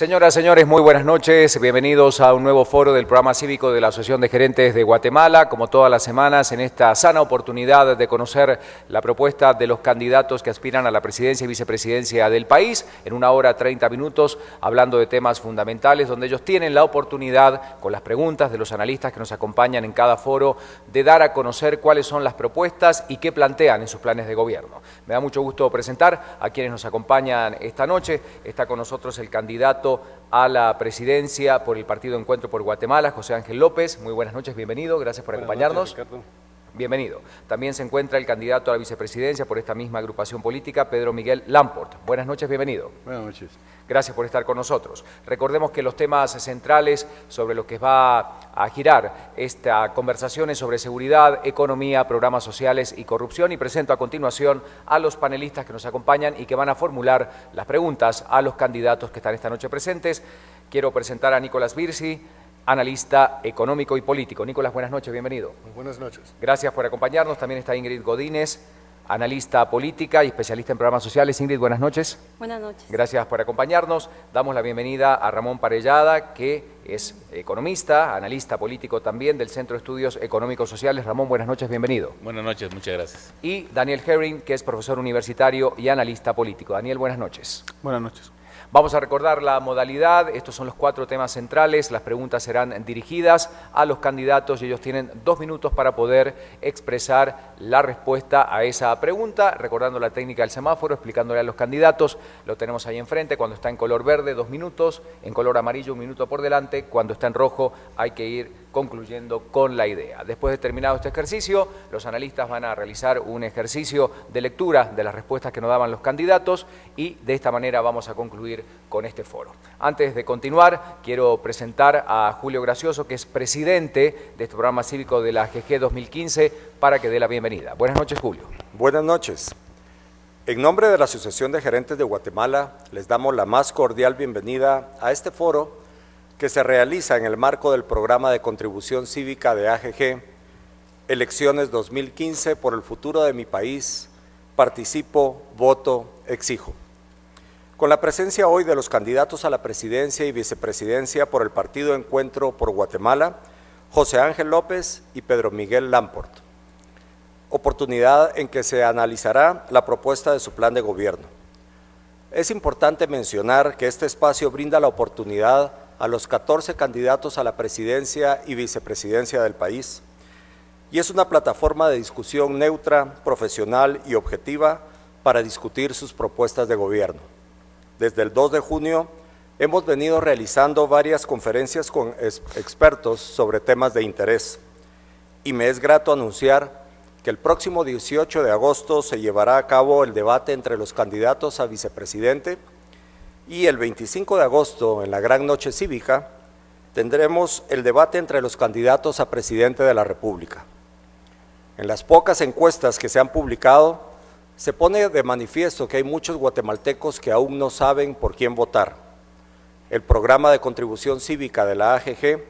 Señoras, señores, muy buenas noches. Bienvenidos a un nuevo foro del programa cívico de la Asociación de Gerentes de Guatemala. Como todas las semanas, en esta sana oportunidad de conocer la propuesta de los candidatos que aspiran a la presidencia y vicepresidencia del país, en 1 hora 30 minutos, hablando de temas fundamentales, donde ellos tienen la oportunidad, con las preguntas de los analistas que nos acompañan en cada foro, de dar a conocer cuáles son las propuestas y qué plantean en sus planes de gobierno. Me da mucho gusto presentar a quienes nos acompañan esta noche. Está con nosotros el candidato a la presidencia por el Partido Encuentro por Guatemala, José Ángel López. Muy buenas noches, bienvenido, gracias por acompañarnos. Buenas noches, Ricardo. Bienvenido. También se encuentra el candidato a la vicepresidencia por esta misma agrupación política, Pedro Miguel Lamport. Buenas noches, bienvenido. Buenas noches. Gracias por estar con nosotros. Recordemos que los temas centrales sobre los que va a girar esta conversación es sobre seguridad, economía, programas sociales y corrupción. Y presento a continuación a los panelistas que nos acompañan y que van a formular las preguntas a los candidatos que están esta noche presentes. Quiero presentar a Nicolás Virsi, analista económico y político. Nicolás, buenas noches, bienvenido. Muy buenas noches. Gracias por acompañarnos. También está Ingrid Godínez, analista política y especialista en programas sociales. Ingrid, buenas noches. Buenas noches. Gracias por acompañarnos. Damos la bienvenida a Ramón Parellada, que es economista, analista político también del Centro de Estudios Económicos Sociales. Ramón, buenas noches, bienvenido. Buenas noches, muchas gracias. Y Daniel Herring, que es profesor universitario y analista político. Daniel, buenas noches. Buenas noches. Vamos a recordar la modalidad. Estos son los 4 temas centrales. Las preguntas serán dirigidas a los candidatos y ellos tienen 2 minutos para poder expresar la respuesta a esa pregunta, recordando la técnica del semáforo, explicándole a los candidatos. Lo tenemos ahí enfrente. Cuando está en color verde, 2 minutos. En color amarillo, 1 minuto por delante. Cuando está en rojo, hay que ir concluyendo con la idea. Después de terminado este ejercicio, los analistas van a realizar un ejercicio de lectura de las respuestas que nos daban los candidatos y de esta manera vamos a concluir con este foro. Antes de continuar, quiero presentar a Julio Gracioso, que es presidente de este programa cívico de la AGG 2015, para que dé la bienvenida. Buenas noches, Julio. Buenas noches. En nombre de la Asociación de Gerentes de Guatemala, les damos la más cordial bienvenida a este foro que se realiza en el marco del programa de contribución cívica de AGG, Elecciones 2015 por el futuro de mi país, participo, voto, exijo. Con la presencia hoy de los candidatos a la presidencia y vicepresidencia por el Partido Encuentro por Guatemala, José Ángel López y Pedro Miguel Lamport. Oportunidad en que se analizará la propuesta de su plan de gobierno. Es importante mencionar que este espacio brinda la oportunidad a los 14 candidatos a la presidencia y vicepresidencia del país, y es una plataforma de discusión neutra, profesional y objetiva para discutir sus propuestas de gobierno. Desde el 2 de junio hemos venido realizando varias conferencias con expertos sobre temas de interés, y me es grato anunciar que el próximo 18 de agosto se llevará a cabo el debate entre los candidatos a vicepresidente, y el 25 de agosto, en la Gran Noche Cívica, tendremos el debate entre los candidatos a presidente de la República. En las pocas encuestas que se han publicado, se pone de manifiesto que hay muchos guatemaltecos que aún no saben por quién votar. El programa de contribución cívica de la AGG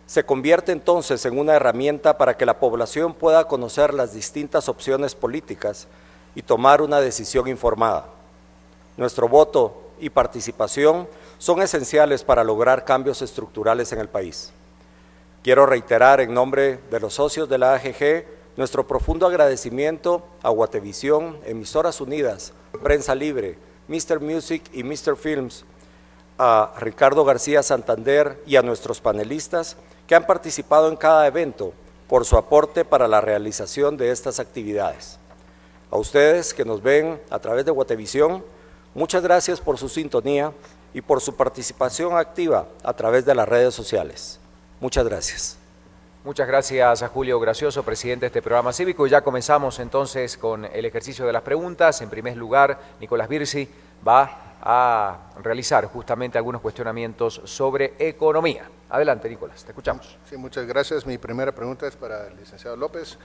se convierte entonces en una herramienta para que la población pueda conocer las distintas opciones políticas y tomar una decisión informada. Nuestro voto y participación son esenciales para lograr cambios estructurales en el país. Quiero reiterar en nombre de los socios de la AGG nuestro profundo agradecimiento a Guatevisión, Emisoras Unidas, Prensa Libre, Mr. Music y Mr. Films, a Ricardo García Santander y a nuestros panelistas que han participado en cada evento por su aporte para la realización de estas actividades. A ustedes que nos ven a través de Guatevisión, muchas gracias por su sintonía y por su participación activa a través de las redes sociales. Muchas gracias. Muchas gracias a Julio Gracioso, presidente de este programa cívico. Y ya comenzamos entonces con el ejercicio de las preguntas. En primer lugar, Nicolás Virsi va a realizar justamente algunos cuestionamientos sobre economía. Adelante, Nicolás, te escuchamos. Sí, muchas gracias. Mi primera pregunta es para el licenciado López.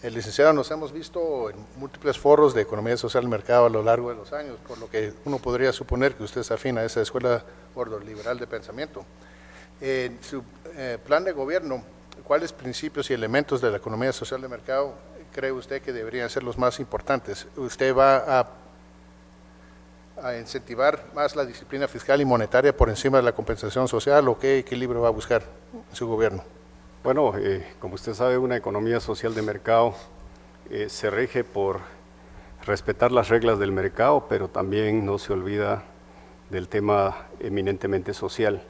El licenciado, nos hemos visto en múltiples foros de economía social y mercado a lo largo de los años, por lo que uno podría suponer que usted es afín a esa escuela ordoliberal de pensamiento. En su plan de gobierno, ¿cuáles principios y elementos de la economía social de mercado cree usted que deberían ser los más importantes? ¿Usted va a a incentivar más la disciplina fiscal y monetaria por encima de la compensación social, o qué equilibrio va a buscar su gobierno? Bueno, como usted sabe, una economía social de mercado se rige por respetar las reglas del mercado, pero también no se olvida del tema eminentemente social.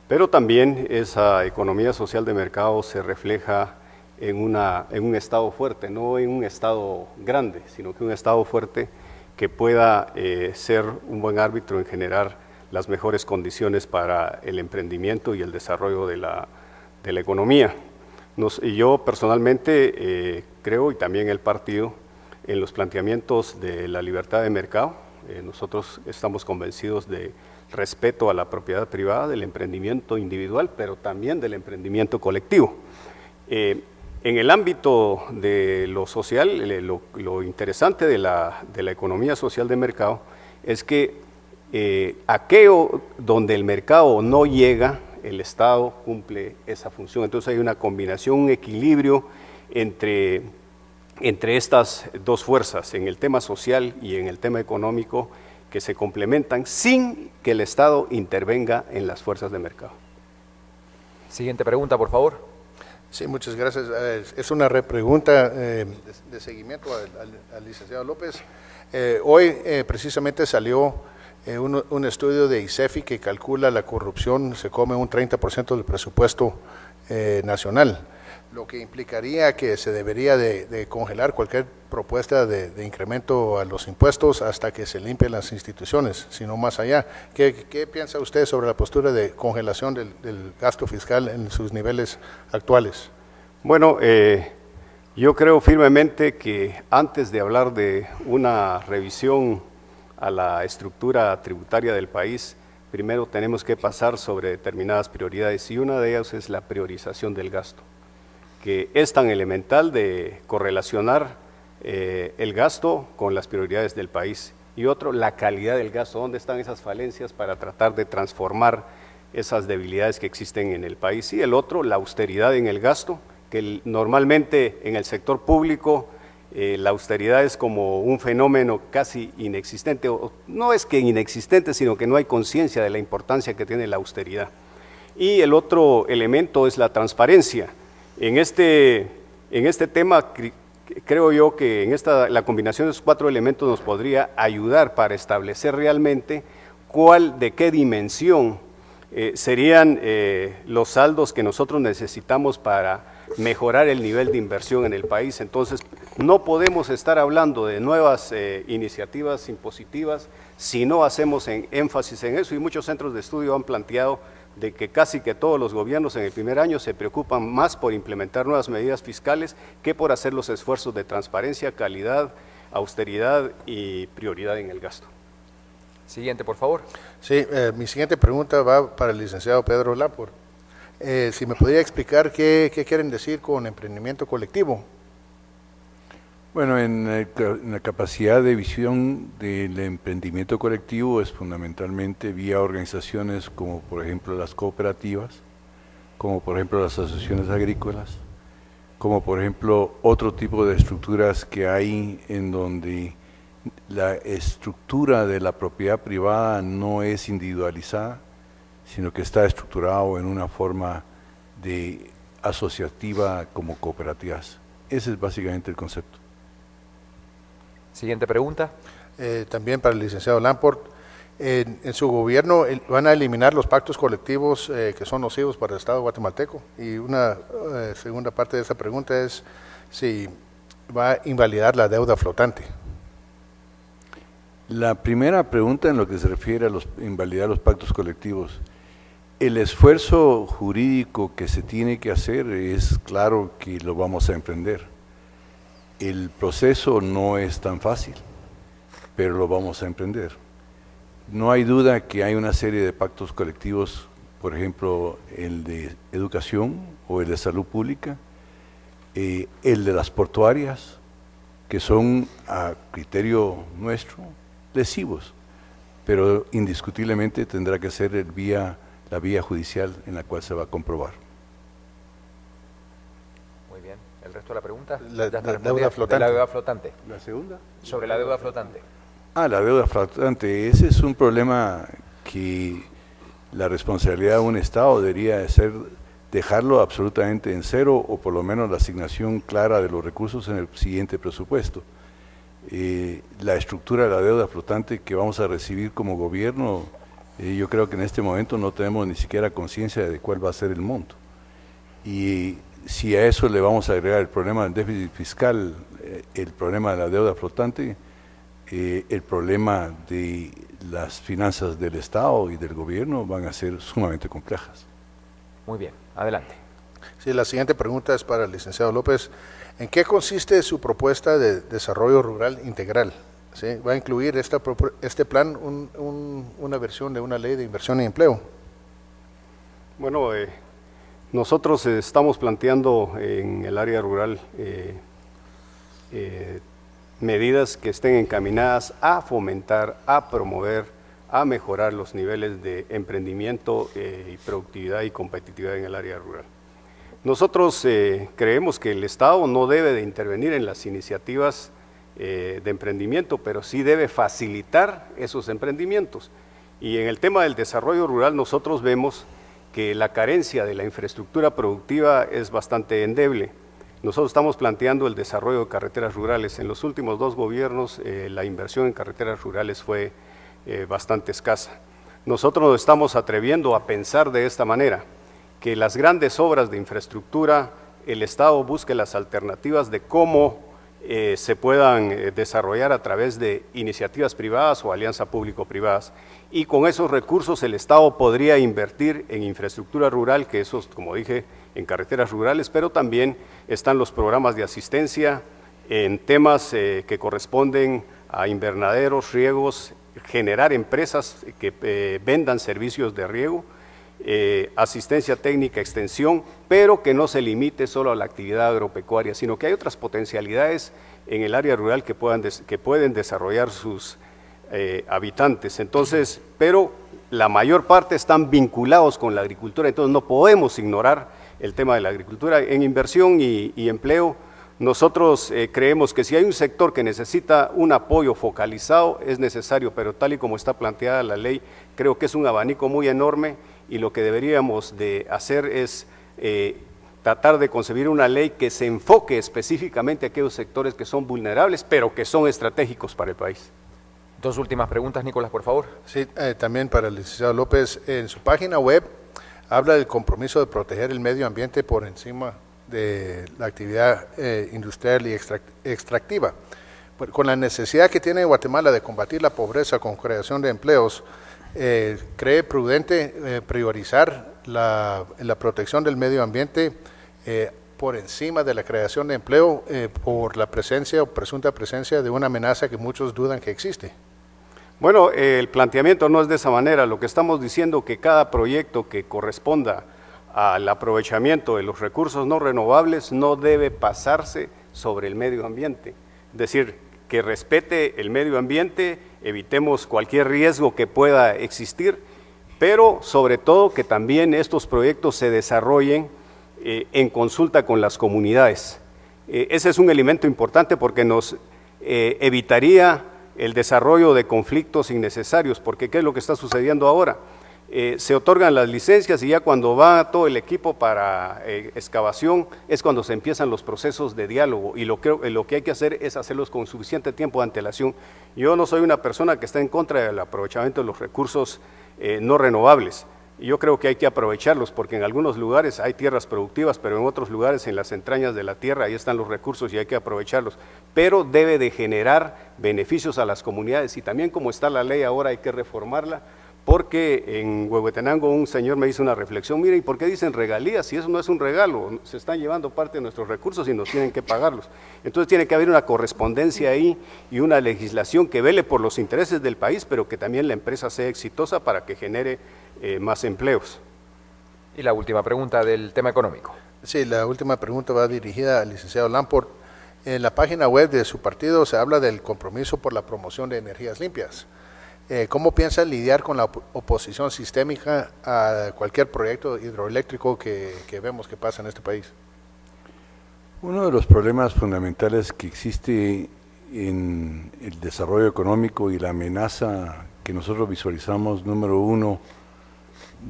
Pero también esa economía social de mercado se refleja en un Estado fuerte, no en un Estado grande, sino que un Estado fuerte que pueda ser un buen árbitro en generar las mejores condiciones para el emprendimiento y el desarrollo de la economía. Y yo personalmente creo, y también el partido, en los planteamientos de la libertad de mercado. Nosotros estamos convencidos de respeto a la propiedad privada, del emprendimiento individual, pero también del emprendimiento colectivo. En el ámbito de lo social, lo interesante de la economía social de mercado es que aquello donde el mercado no llega, el Estado cumple esa función. Entonces hay una combinación, un equilibrio entre estas dos fuerzas, en el tema social y en el tema económico, que se complementan sin que el Estado intervenga en las fuerzas de mercado. Siguiente pregunta, por favor. Sí, muchas gracias. Es una repregunta de seguimiento al licenciado López. Hoy precisamente salió un estudio de ICEFI que calcula la corrupción, se come un 30% del presupuesto nacional, lo que implicaría que se debería de congelar cualquier propuesta de incremento a los impuestos hasta que se limpien las instituciones, sino más allá. ¿Qué piensa usted sobre la postura de congelación del gasto fiscal en sus niveles actuales? Bueno, yo creo firmemente que antes de hablar de una revisión a la estructura tributaria del país, primero tenemos que pasar sobre determinadas prioridades, y una de ellas es la priorización del gasto, que es tan elemental de correlacionar el gasto con las prioridades del país. Y otro, la calidad del gasto, dónde están esas falencias para tratar de transformar esas debilidades que existen en el país. Y el otro, la austeridad en el gasto, que normalmente en el sector público la austeridad es como un fenómeno casi inexistente, o no es que inexistente, sino que no hay conciencia de la importancia que tiene la austeridad. Y el otro elemento es la transparencia. En este tema, creo yo que la combinación de esos cuatro elementos nos podría ayudar para establecer realmente de qué dimensión serían los saldos que nosotros necesitamos para mejorar el nivel de inversión en el país. Entonces, no podemos estar hablando de nuevas iniciativas impositivas si no hacemos énfasis en eso, y muchos centros de estudio han planteado de que casi que todos los gobiernos en el primer año se preocupan más por implementar nuevas medidas fiscales que por hacer los esfuerzos de transparencia, calidad, austeridad y prioridad en el gasto. Siguiente, por favor. Sí, mi siguiente pregunta va para el licenciado Pedro Lamport. Si me podría explicar qué quieren decir con emprendimiento colectivo. Bueno, en la capacidad de visión del emprendimiento colectivo es fundamentalmente vía organizaciones como por ejemplo las cooperativas, como por ejemplo las asociaciones agrícolas, como por ejemplo otro tipo de estructuras que hay en donde la estructura de la propiedad privada no es individualizada, sino que está estructurado en una forma de asociativa como cooperativas. Ese es básicamente el concepto. Siguiente pregunta. También para el licenciado Lamport. En su gobierno van a eliminar los pactos colectivos que son nocivos para el Estado guatemalteco. Y una segunda parte de esa pregunta es si va a invalidar la deuda flotante. La primera pregunta en lo que se refiere a invalidar los pactos colectivos. El esfuerzo jurídico que se tiene que hacer es claro que lo vamos a emprender. El proceso no es tan fácil, pero lo vamos a emprender. No hay duda que hay una serie de pactos colectivos, por ejemplo, el de educación o el de salud pública, el de las portuarias, que son a criterio nuestro lesivos, pero indiscutiblemente tendrá que ser la vía judicial en la cual se va a comprobar. Muy bien. ¿El resto de la pregunta? La deuda flotante. De la deuda flotante. ¿La segunda? Sobre la deuda flotante. La deuda flotante, ese es un problema que la responsabilidad de un Estado debería ser dejarlo absolutamente en cero o por lo menos la asignación clara de los recursos en el siguiente presupuesto. La estructura de la deuda flotante que vamos a recibir como gobierno, yo creo que en este momento no tenemos ni siquiera conciencia de cuál va a ser el monto. Y si a eso le vamos a agregar el problema del déficit fiscal, el problema de la deuda flotante, el problema de las finanzas del Estado y del gobierno van a ser sumamente complejas. Muy bien, adelante. Sí, la siguiente pregunta es para el licenciado López. ¿En qué consiste su propuesta de desarrollo rural integral? ¿Sí? ¿Va a incluir este plan una versión de una ley de inversión y empleo? Bueno, nosotros estamos planteando en el área rural medidas que estén encaminadas a fomentar, a promover, a mejorar los niveles de emprendimiento y productividad y competitividad en el área rural. Nosotros creemos que el Estado no debe de intervenir en las iniciativas de emprendimiento, pero sí debe facilitar esos emprendimientos. Y en el tema del desarrollo rural nosotros vemos que la carencia de la infraestructura productiva es bastante endeble. Nosotros estamos planteando el desarrollo de carreteras rurales. En los últimos 2 gobiernos la inversión en carreteras rurales fue bastante escasa. Nosotros nos estamos atreviendo a pensar de esta manera, que las grandes obras de infraestructura, el Estado busque las alternativas de cómo se puedan desarrollar a través de iniciativas privadas o alianzas público-privadas. Y con esos recursos el Estado podría invertir en infraestructura rural, que eso, como dije, en carreteras rurales, pero también están los programas de asistencia en temas que corresponden a invernaderos, riegos, generar empresas que vendan servicios de riego, asistencia técnica, extensión, pero que no se limite solo a la actividad agropecuaria, sino que hay otras potencialidades en el área rural que pueden desarrollar sus habitantes. Entonces, pero la mayor parte están vinculados con la agricultura, entonces no podemos ignorar el tema de la agricultura. En inversión y empleo, nosotros creemos que si hay un sector que necesita un apoyo focalizado, es necesario, pero tal y como está planteada la ley, creo que es un abanico muy enorme y lo que deberíamos de hacer es tratar de concebir una ley que se enfoque específicamente a aquellos sectores que son vulnerables, pero que son estratégicos para el país. 2 últimas preguntas, Nicolás, por favor. Sí, también para el licenciado López. En su página web habla del compromiso de proteger el medio ambiente por encima de la actividad industrial y extractiva. Con la necesidad que tiene Guatemala de combatir la pobreza con creación de empleos, ¿cree prudente priorizar la protección del medio ambiente por encima de la creación de empleo por la presencia o presunta presencia de una amenaza que muchos dudan que existe? Bueno, el planteamiento no es de esa manera. Lo que estamos diciendo es que cada proyecto que corresponda al aprovechamiento de los recursos no renovables no debe pasarse sobre el medio ambiente. Es decir, que respete el medio ambiente, evitemos cualquier riesgo que pueda existir, pero sobre todo que también estos proyectos se desarrollen en consulta con las comunidades. Ese es un elemento importante porque nos evitaría el desarrollo de conflictos innecesarios, porque ¿qué es lo que está sucediendo ahora? Se otorgan las licencias y ya cuando va todo el equipo para excavación es cuando se empiezan los procesos de diálogo y lo que hay que hacer es hacerlos con suficiente tiempo de antelación. Yo no soy una persona que está en contra del aprovechamiento de los recursos no renovables. Yo creo que hay que aprovecharlos porque en algunos lugares hay tierras productivas, pero en otros lugares, en las entrañas de la tierra, ahí están los recursos y hay que aprovecharlos. Pero debe de generar beneficios a las comunidades y también como está la ley ahora hay que reformarla, porque en Huehuetenango un señor me hizo una reflexión, mire, ¿y por qué dicen regalías? Si eso no es un regalo, se están llevando parte de nuestros recursos y nos tienen que pagarlos. Entonces tiene que haber una correspondencia ahí y una legislación que vele por los intereses del país, pero que también la empresa sea exitosa para que genere más empleos. Y la última pregunta del tema económico. Sí, la última pregunta va dirigida al licenciado Lamport. En la página web de su partido se habla del compromiso por la promoción de energías limpias. ¿Cómo piensa lidiar con la oposición sistémica a cualquier proyecto hidroeléctrico que vemos que pasa en este país? Uno de los problemas fundamentales que existe en el desarrollo económico y la amenaza que nosotros visualizamos, número uno,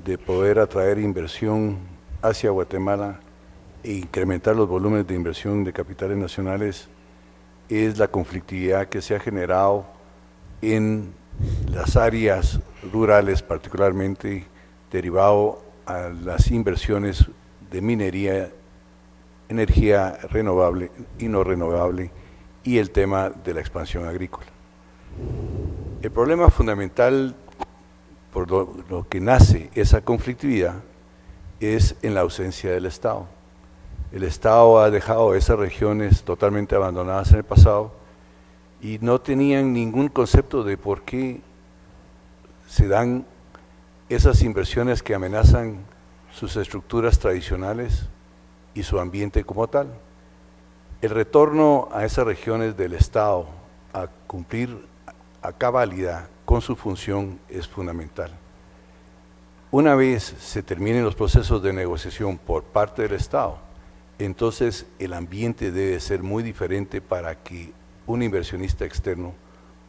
de poder atraer inversión hacia Guatemala e incrementar los volúmenes de inversión de capitales nacionales, es la conflictividad que se ha generado en las áreas rurales, particularmente derivado a las inversiones de minería, energía renovable y no renovable, y el tema de la expansión agrícola. El problema fundamental por lo que nace esa conflictividad es en la ausencia del Estado. El Estado ha dejado esas regiones totalmente abandonadas en el pasado y no tenían ningún concepto de por qué se dan esas inversiones que amenazan sus estructuras tradicionales y su ambiente como tal. El retorno a esas regiones del Estado a cumplir a cabalidad con su función es fundamental. Una vez se terminen los procesos de negociación por parte del Estado, entonces el ambiente debe ser muy diferente para que un inversionista externo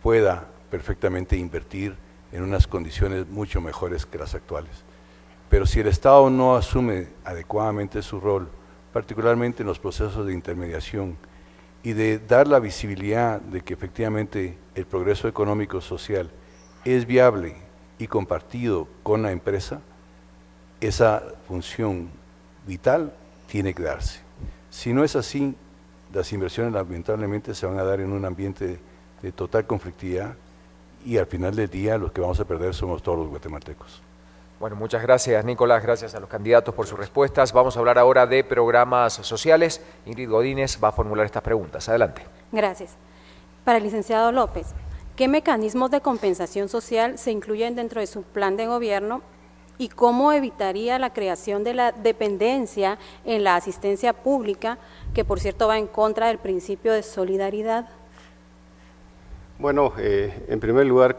pueda perfectamente invertir en unas condiciones mucho mejores que las actuales. Pero si el Estado no asume adecuadamente su rol, particularmente en los procesos de intermediación, y de dar la visibilidad de que efectivamente el progreso económico social es viable y compartido con la empresa, esa función vital tiene que darse. Si no es así, las inversiones lamentablemente se van a dar en un ambiente de total conflictividad y al final del día los que vamos a perder somos todos los guatemaltecos. Bueno, muchas gracias, Nicolás, gracias a los candidatos por sus respuestas. Vamos a hablar ahora de programas sociales. Ingrid Godínez va a formular estas preguntas. Adelante. Gracias. Para el licenciado López, ¿qué mecanismos de compensación social se incluyen dentro de su plan de gobierno y cómo evitaría la creación de la dependencia en la asistencia pública, que por cierto va en contra del principio de solidaridad? Bueno, en primer lugar,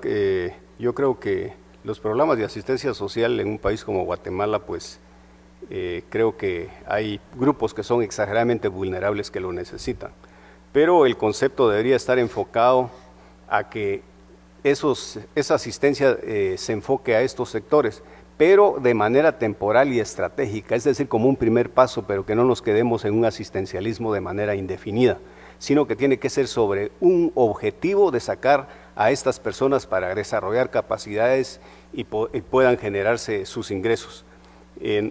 yo creo que los programas de asistencia social en un país como Guatemala, pues creo que hay grupos que son exageradamente vulnerables que lo necesitan, pero el concepto debería estar enfocado a que esa asistencia se enfoque a estos sectores, pero de manera temporal y estratégica, es decir, como un primer paso, pero que no nos quedemos en un asistencialismo de manera indefinida, sino que tiene que ser sobre un objetivo de sacar a estas personas para desarrollar capacidades y puedan generarse sus ingresos.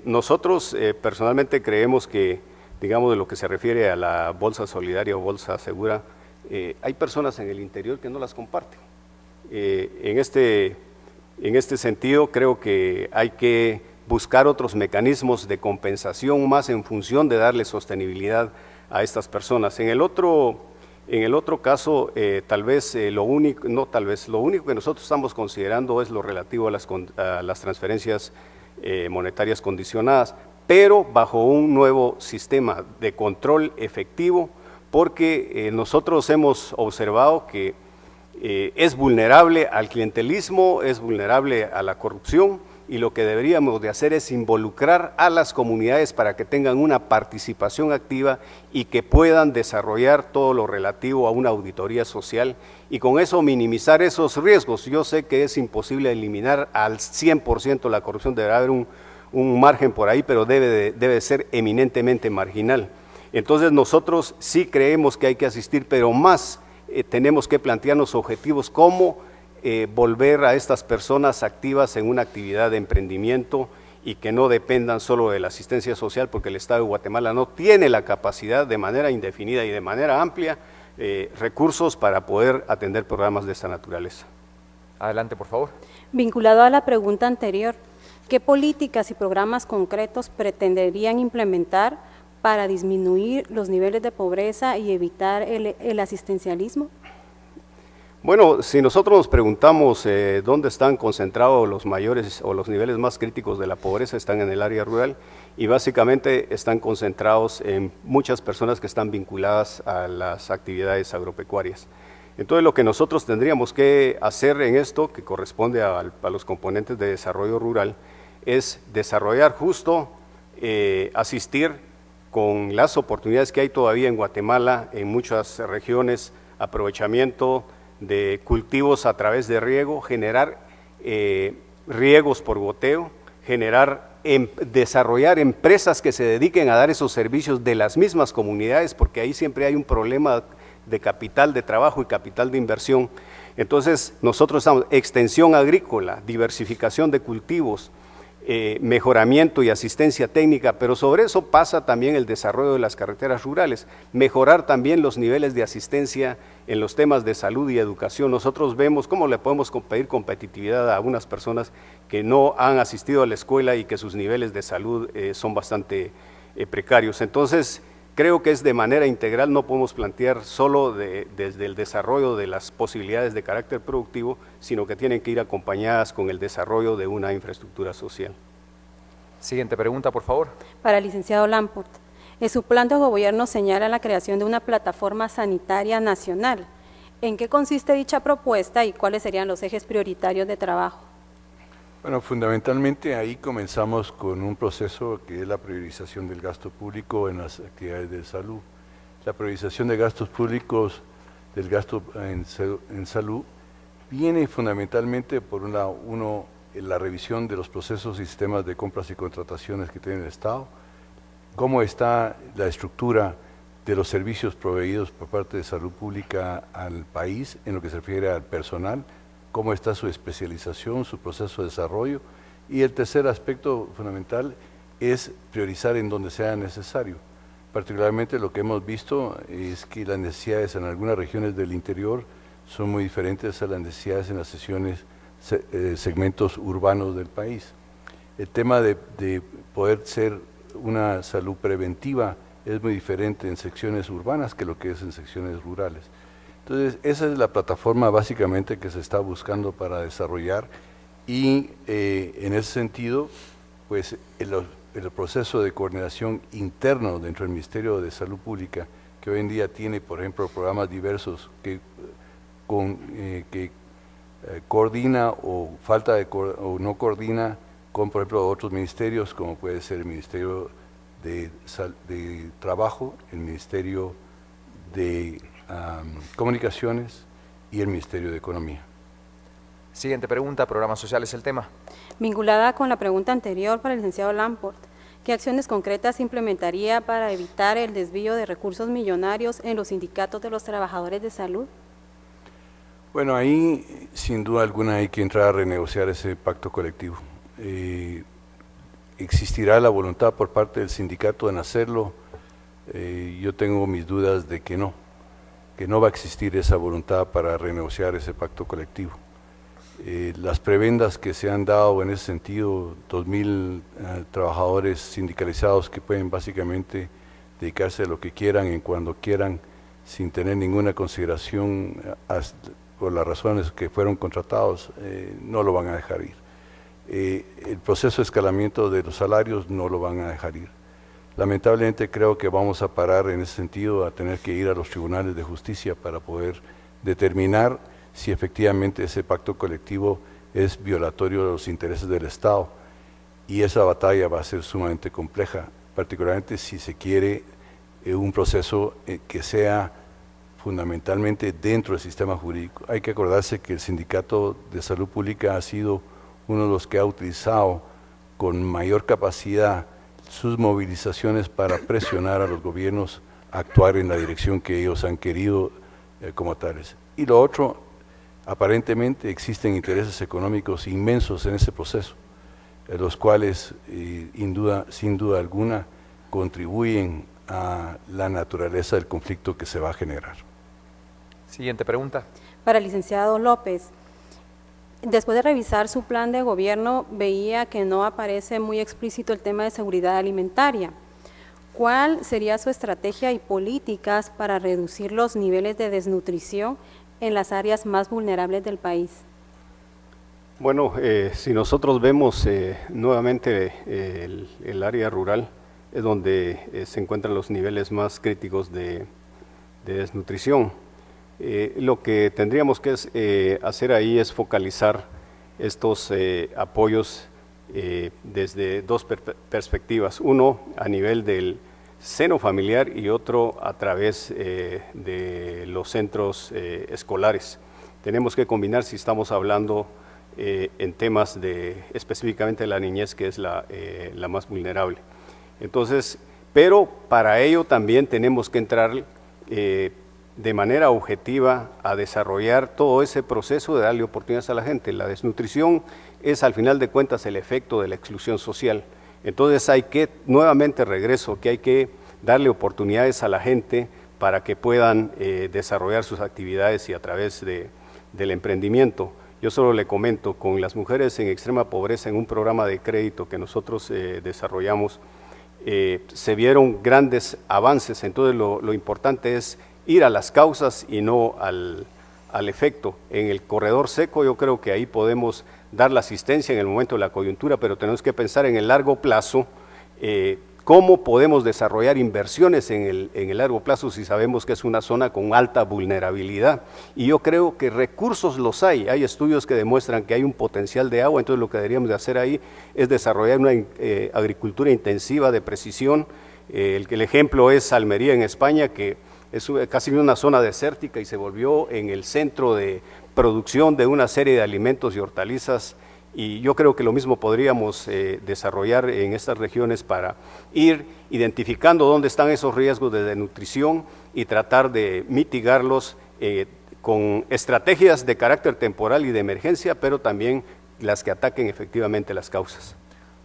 Nosotros personalmente creemos que, digamos, de lo que se refiere a la bolsa solidaria o bolsa segura, hay personas en el interior que no las comparten. En este sentido, creo que hay que buscar otros mecanismos de compensación más en función de darle sostenibilidad a estas personas. En el otro caso, lo único que nosotros estamos considerando es lo relativo a las transferencias monetarias condicionadas, pero bajo un nuevo sistema de control efectivo, porque nosotros hemos observado que es vulnerable al clientelismo, es vulnerable a la corrupción, y lo que deberíamos de hacer es involucrar a las comunidades para que tengan una participación activa y que puedan desarrollar todo lo relativo a una auditoría social y con eso minimizar esos riesgos. Yo sé que es imposible eliminar al 100% la corrupción, deberá haber un margen por ahí, pero debe ser eminentemente marginal. Entonces nosotros sí creemos que hay que asistir, pero más tenemos que plantearnos objetivos como volver a estas personas activas en una actividad de emprendimiento y que no dependan solo de la asistencia social, porque el Estado de Guatemala no tiene la capacidad de manera indefinida y de manera amplia recursos para poder atender programas de esta naturaleza. Adelante, por favor. Vinculado a la pregunta anterior, ¿qué políticas y programas concretos pretenderían implementar para disminuir los niveles de pobreza y evitar el asistencialismo? Bueno, si nosotros nos preguntamos dónde están concentrados los mayores o los niveles más críticos de la pobreza, están en el área rural y básicamente están concentrados en muchas personas que están vinculadas a las actividades agropecuarias. Entonces lo que nosotros tendríamos que hacer en esto, que corresponde a los componentes de desarrollo rural, es desarrollar justo, asistir con las oportunidades que hay todavía en Guatemala, en muchas regiones, aprovechamiento de cultivos a través de riego, generar riegos por goteo, desarrollar empresas que se dediquen a dar esos servicios de las mismas comunidades, porque ahí siempre hay un problema de capital de trabajo y capital de inversión. Entonces, nosotros estamos extensión agrícola, diversificación de cultivos, mejoramiento y asistencia técnica, pero sobre eso pasa también el desarrollo de las carreteras rurales, mejorar también los niveles de asistencia en los temas de salud y educación. Nosotros vemos cómo le podemos pedir competitividad a unas personas que no han asistido a la escuela y que sus niveles de salud son bastante precarios. Entonces, creo que es de manera integral, no podemos plantear solo desde el desarrollo de las posibilidades de carácter productivo, sino que tienen que ir acompañadas con el desarrollo de una infraestructura social. Siguiente pregunta, por favor. Para el licenciado Lamport, en su plan de gobierno señala la creación de una plataforma sanitaria nacional. ¿En qué consiste dicha propuesta y cuáles serían los ejes prioritarios de trabajo? Bueno, fundamentalmente ahí comenzamos con un proceso que es la priorización del gasto público en las actividades de salud. La priorización de gastos públicos, del gasto en salud, viene fundamentalmente por un lado, la revisión de los procesos y sistemas de compras y contrataciones que tiene el Estado, cómo está la estructura de los servicios proveídos por parte de salud pública al país en lo que se refiere al personal, cómo está su especialización, su proceso de desarrollo, y el tercer aspecto fundamental es priorizar en donde sea necesario. Particularmente lo que hemos visto es que las necesidades en algunas regiones del interior son muy diferentes a las necesidades en las segmentos urbanos del país. El tema de poder ser una salud preventiva es muy diferente en secciones urbanas que lo que es en secciones rurales. Entonces, esa es la plataforma básicamente que se está buscando para desarrollar y en ese sentido, pues el proceso de coordinación interno dentro del Ministerio de Salud Pública, que hoy en día tiene, por ejemplo, programas diversos que coordina o no coordina con, por ejemplo, otros ministerios, como puede ser el Ministerio de Trabajo, el Ministerio de Comunicaciones y el Ministerio de Economía. Siguiente pregunta, programas sociales, el tema. Vinculada con la pregunta anterior para el licenciado Lamport, ¿qué acciones concretas implementaría para evitar el desvío de recursos millonarios en los sindicatos de los trabajadores de salud? Bueno, ahí sin duda alguna hay que entrar a renegociar ese pacto colectivo. ¿Existirá la voluntad por parte del sindicato en hacerlo? Yo tengo mis dudas de que no va a existir esa voluntad para renegociar ese pacto colectivo. Las prebendas que se han dado en ese sentido, 2.000 trabajadores sindicalizados que pueden básicamente dedicarse a lo que quieran en cuando quieran, sin tener ninguna consideración por las razones que fueron contratados, no lo van a dejar ir. El proceso de escalamiento de los salarios no lo van a dejar ir. Lamentablemente creo que vamos a parar en ese sentido a tener que ir a los tribunales de justicia para poder determinar si efectivamente ese pacto colectivo es violatorio de los intereses del Estado. Y esa batalla va a ser sumamente compleja, particularmente si se quiere un proceso que sea fundamentalmente dentro del sistema jurídico. Hay que acordarse que el Sindicato de Salud Pública ha sido uno de los que ha utilizado con mayor capacidad sus movilizaciones para presionar a los gobiernos a actuar en la dirección que ellos han querido como tales. Y lo otro, aparentemente existen intereses económicos inmensos en ese proceso, los cuales sin duda alguna contribuyen a la naturaleza del conflicto que se va a generar. Siguiente pregunta. Para el licenciado López, después de revisar su plan de gobierno, veía que no aparece muy explícito el tema de seguridad alimentaria. ¿Cuál sería su estrategia y políticas para reducir los niveles de desnutrición en las áreas más vulnerables del país? Bueno, si nosotros vemos nuevamente el área rural, es donde se encuentran los niveles más críticos de desnutrición. Lo que tendríamos que hacer ahí es focalizar estos apoyos desde dos perspectivas. Uno, a nivel del seno familiar y otro a través de los centros escolares. Tenemos que combinar si estamos hablando en temas específicamente de la niñez, que es la más vulnerable. Entonces, pero para ello también tenemos que entrar de manera objetiva a desarrollar todo ese proceso de darle oportunidades a la gente. La desnutrición es al final de cuentas el efecto de la exclusión social. Entonces hay que, nuevamente regreso, que hay que darle oportunidades a la gente para que puedan desarrollar sus actividades y a través del emprendimiento. Yo solo le comento, con las mujeres en extrema pobreza, en un programa de crédito que nosotros desarrollamos, se vieron grandes avances. Entonces lo importante es ir a las causas y no al efecto. En el corredor seco yo creo que ahí podemos dar la asistencia en el momento de la coyuntura, pero tenemos que pensar en el largo plazo, cómo podemos desarrollar inversiones en el largo plazo si sabemos que es una zona con alta vulnerabilidad. Y yo creo que recursos los hay estudios que demuestran que hay un potencial de agua, entonces lo que deberíamos de hacer ahí es desarrollar una agricultura intensiva de precisión. El ejemplo es Almería en España, que es casi una zona desértica y se volvió en el centro de producción de una serie de alimentos y hortalizas, y yo creo que lo mismo podríamos desarrollar en estas regiones para ir identificando dónde están esos riesgos de desnutrición y tratar de mitigarlos con estrategias de carácter temporal y de emergencia, pero también las que ataquen efectivamente las causas.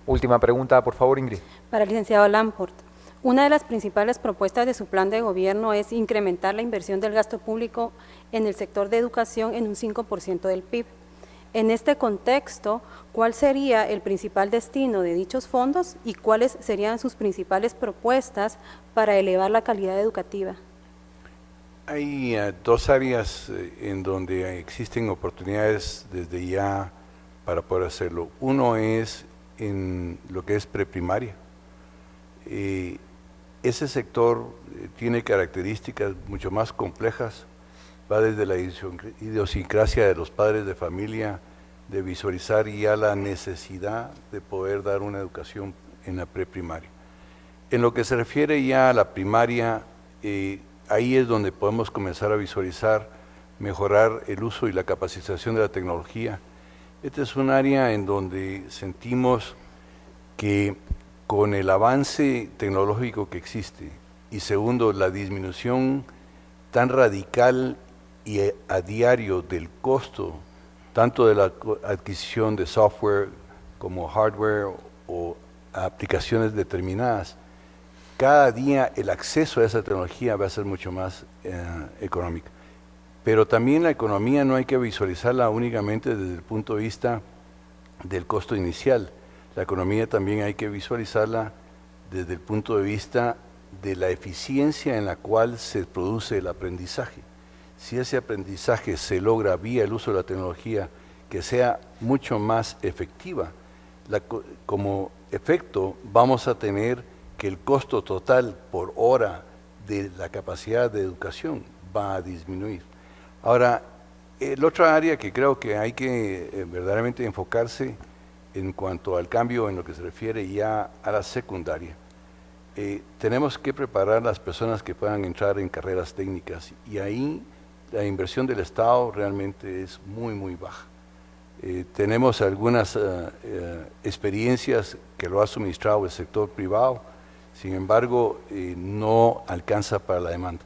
Última pregunta, por favor, Ingrid. Para el licenciado Lamport. Una de las principales propuestas de su plan de gobierno es incrementar la inversión del gasto público en el sector de educación en un 5% del PIB. En este contexto, ¿cuál sería el principal destino de dichos fondos y cuáles serían sus principales propuestas para elevar la calidad educativa? Hay dos áreas en donde existen oportunidades desde ya para poder hacerlo. Uno es en lo que es preprimaria. Ese sector tiene características mucho más complejas, va desde la idiosincrasia de los padres de familia, de visualizar ya la necesidad de poder dar una educación en la preprimaria. En lo que se refiere ya a la primaria, ahí es donde podemos comenzar a visualizar, mejorar el uso y la capacitación de la tecnología. Este es un área en donde sentimos que con el avance tecnológico que existe, y segundo, la disminución tan radical y a diario del costo, tanto de la adquisición de software como hardware o aplicaciones determinadas, cada día el acceso a esa tecnología va a ser mucho más económico. Pero también la economía no hay que visualizarla únicamente desde el punto de vista del costo inicial. La economía también hay que visualizarla desde el punto de vista de la eficiencia en la cual se produce el aprendizaje. Si ese aprendizaje se logra vía el uso de la tecnología que sea mucho más efectiva, como efecto vamos a tener que el costo total por hora de la capacidad de educación va a disminuir. Ahora, el otro área que creo que hay que verdaderamente enfocarse en cuanto al cambio en lo que se refiere ya a la secundaria. Tenemos que preparar a las personas que puedan entrar en carreras técnicas y ahí la inversión del Estado realmente es muy, muy baja. Tenemos algunas experiencias que lo ha suministrado el sector privado, sin embargo, no alcanza para la demanda.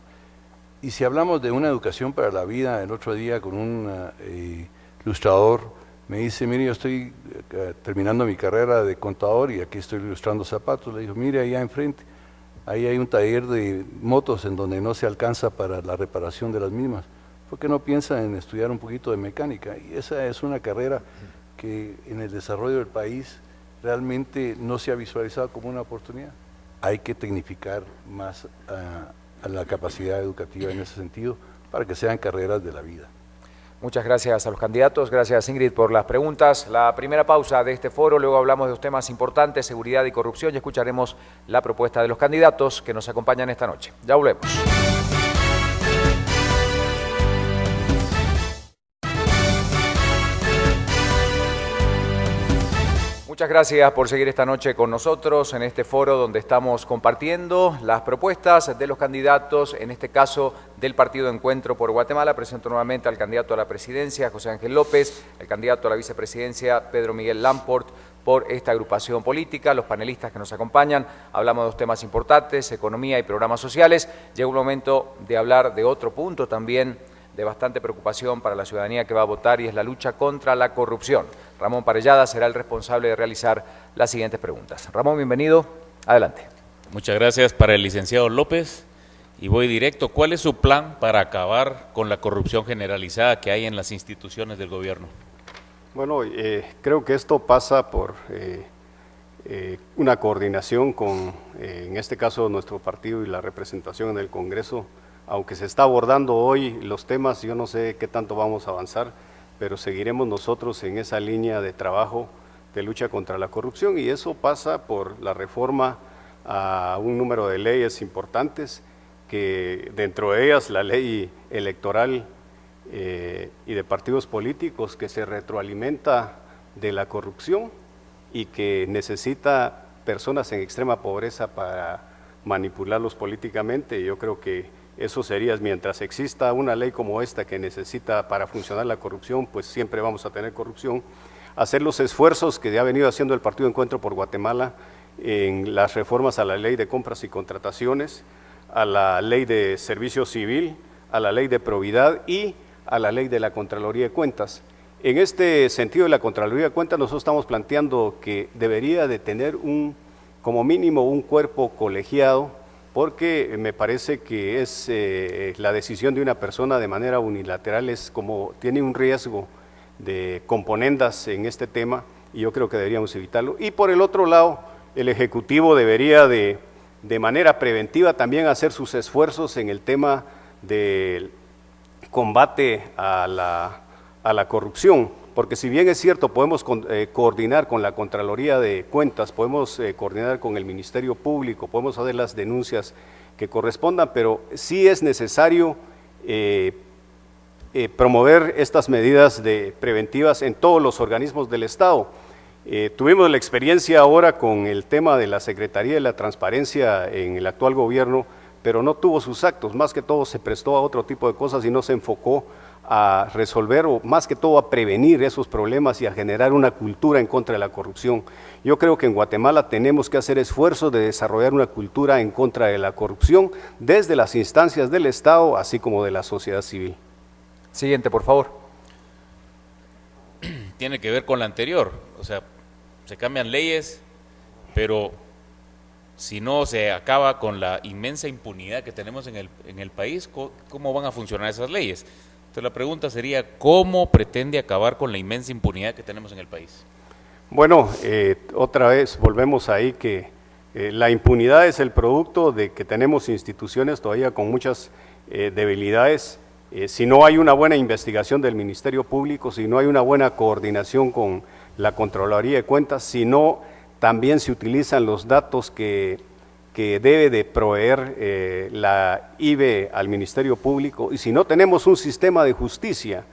Y si hablamos de una educación para la vida, el otro día con un ilustrador me dice, mire, yo estoy terminando mi carrera de contador y aquí estoy ilustrando zapatos. Le digo, mire, allá enfrente, ahí hay un taller de motos en donde no se alcanza para la reparación de las mismas. ¿Por qué no piensa en estudiar un poquito de mecánica? Y esa es una carrera que en el desarrollo del país realmente no se ha visualizado como una oportunidad. Hay que tecnificar más a la capacidad educativa en ese sentido para que sean carreras de la vida. Muchas gracias a los candidatos, gracias Ingrid por las preguntas. La primera pausa de este foro, luego hablamos de los temas importantes, seguridad y corrupción, y escucharemos la propuesta de los candidatos que nos acompañan esta noche. Ya volvemos. Muchas Muchas gracias por seguir esta noche con nosotros en este foro donde estamos compartiendo las propuestas de los candidatos, en este caso del Partido Encuentro por Guatemala. Presento nuevamente al candidato a la presidencia, José Ángel López, el candidato a la vicepresidencia, Pedro Miguel Lamport, por esta agrupación política. Los panelistas que nos acompañan, hablamos de dos temas importantes, economía y programas sociales. Llegó el momento de hablar de otro punto también de bastante preocupación para la ciudadanía que va a votar, y es la lucha contra la corrupción. Ramón Parellada será el responsable de realizar las siguientes preguntas. Ramón, bienvenido. Adelante. Muchas gracias para el licenciado López, y voy directo. ¿Cuál es su plan para acabar con la corrupción generalizada que hay en las instituciones del gobierno? Bueno, creo que esto pasa por una coordinación con, en este caso, nuestro partido y la representación en el Congreso. Aunque se está abordando hoy los temas, yo no sé qué tanto vamos a avanzar, pero seguiremos nosotros en esa línea de trabajo de lucha contra la corrupción, y eso pasa por la reforma a un número de leyes importantes, que dentro de ellas la ley electoral y de partidos políticos, que se retroalimenta de la corrupción y que necesita personas en extrema pobreza para manipularlos políticamente. Yo creo que eso sería, mientras exista una ley como esta que necesita para funcionar la corrupción, pues siempre vamos a tener corrupción. Hacer los esfuerzos que ha venido haciendo el Partido Encuentro por Guatemala en las reformas a la ley de compras y contrataciones, a la ley de servicio civil, a la ley de probidad y a la ley de la Contraloría de Cuentas. En este sentido de la Contraloría de Cuentas, nosotros estamos planteando que debería de tener como mínimo un cuerpo colegiado, porque me parece que es la decisión de una persona de manera unilateral, es como tiene un riesgo de componendas en este tema, y yo creo que deberíamos evitarlo. Y por el otro lado, el Ejecutivo debería de manera preventiva también hacer sus esfuerzos en el tema del combate a la corrupción, porque si bien es cierto, podemos coordinar con la Contraloría de Cuentas, podemos coordinar con el Ministerio Público, podemos hacer las denuncias que correspondan, pero sí es necesario promover estas medidas preventivas en todos los organismos del Estado. Tuvimos la experiencia ahora con el tema de la Secretaría de la Transparencia en el actual gobierno, pero no tuvo sus actos, más que todo se prestó a otro tipo de cosas y no se enfocó a resolver, o más que todo a prevenir esos problemas y a generar una cultura en contra de la corrupción. Yo creo que en Guatemala tenemos que hacer esfuerzos de desarrollar una cultura en contra de la corrupción desde las instancias del Estado, así como de la sociedad civil. Siguiente, por favor. Tiene que ver con la anterior, o sea, se cambian leyes, pero si no se acaba con la inmensa impunidad que tenemos en el país, ¿cómo van a funcionar esas leyes? Entonces la pregunta sería, ¿cómo pretende acabar con la inmensa impunidad que tenemos en el país? Bueno, otra vez volvemos ahí que la impunidad es el producto de que tenemos instituciones todavía con muchas debilidades. Si no hay una buena investigación del Ministerio Público, si no hay una buena coordinación con la Contraloría de Cuentas, si no también se utilizan los datos que debe de proveer la IVE al Ministerio Público, y si no tenemos un sistema de justicia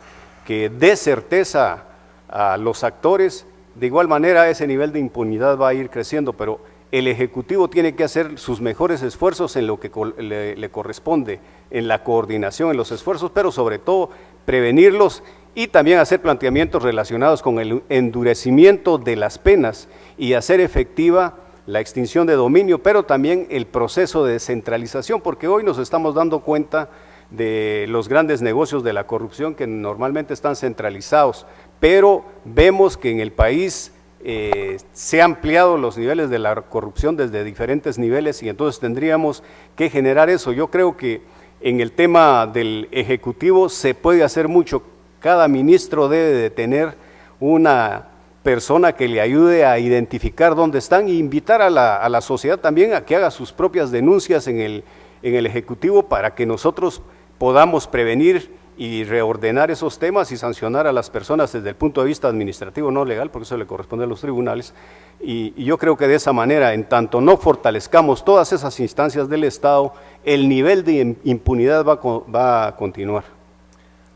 que dé certeza a los actores, de igual manera ese nivel de impunidad va a ir creciendo, pero el Ejecutivo tiene que hacer sus mejores esfuerzos en lo que le corresponde, en la coordinación, en los esfuerzos, pero sobre todo prevenirlos y también hacer planteamientos relacionados con el endurecimiento de las penas y hacer efectiva la extinción de dominio, pero también el proceso de descentralización, porque hoy nos estamos dando cuenta de los grandes negocios de la corrupción que normalmente están centralizados, pero vemos que en el país se han ampliado los niveles de la corrupción desde diferentes niveles, y entonces tendríamos que generar eso. Yo creo que en el tema del Ejecutivo se puede hacer mucho. Cada ministro debe de tener una persona que le ayude a identificar dónde están e invitar a la sociedad también a que haga sus propias denuncias en el Ejecutivo, para que nosotros podamos prevenir y reordenar esos temas y sancionar a las personas desde el punto de vista administrativo, no legal, porque eso le corresponde a los tribunales. Y yo creo que de esa manera, en tanto no fortalezcamos todas esas instancias del Estado, el nivel de impunidad va a continuar.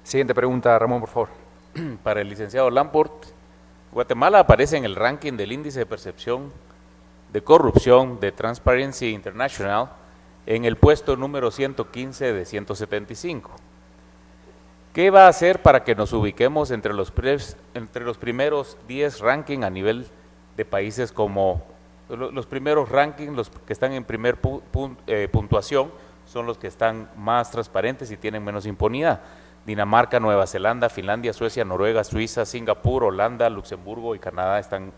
Siguiente pregunta, Ramón, por favor. Para el licenciado Lamport, Guatemala aparece en el ranking del índice de percepción de corrupción de Transparency International en el puesto número 115 de 175. ¿Qué va a hacer para que nos ubiquemos entre los primeros 10 rankings a nivel de países como los primeros rankings, los que están en primer puntuación, son los que están más transparentes y tienen menos impunidad? Dinamarca, Nueva Zelanda, Finlandia, Suecia, Noruega, Suiza, Singapur, Holanda, Luxemburgo y Canadá están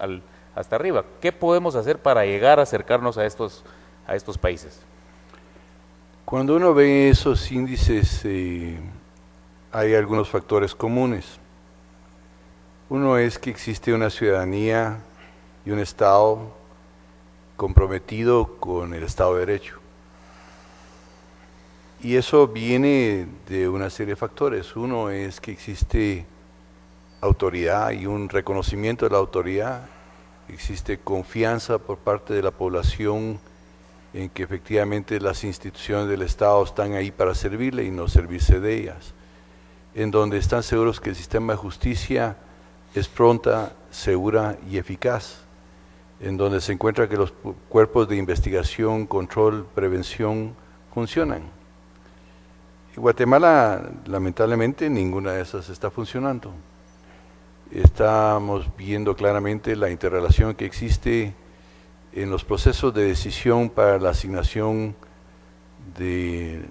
hasta arriba. ¿Qué podemos hacer para llegar a acercarnos a estos países? Cuando uno ve esos índices, hay algunos factores comunes. Uno es que existe una ciudadanía y un Estado comprometido con el Estado de Derecho. Y eso viene de una serie de factores. Uno es que existe autoridad y un reconocimiento de la autoridad. Existe confianza por parte de la población en que efectivamente las instituciones del Estado están ahí para servirle y no servirse de ellas. En donde están seguros que el sistema de justicia es pronta, segura y eficaz. En donde se encuentra que los cuerpos de investigación, control, prevención funcionan. En Guatemala, lamentablemente, ninguna de esas está funcionando. Estamos viendo claramente la interrelación que existe en los procesos de decisión para la asignación de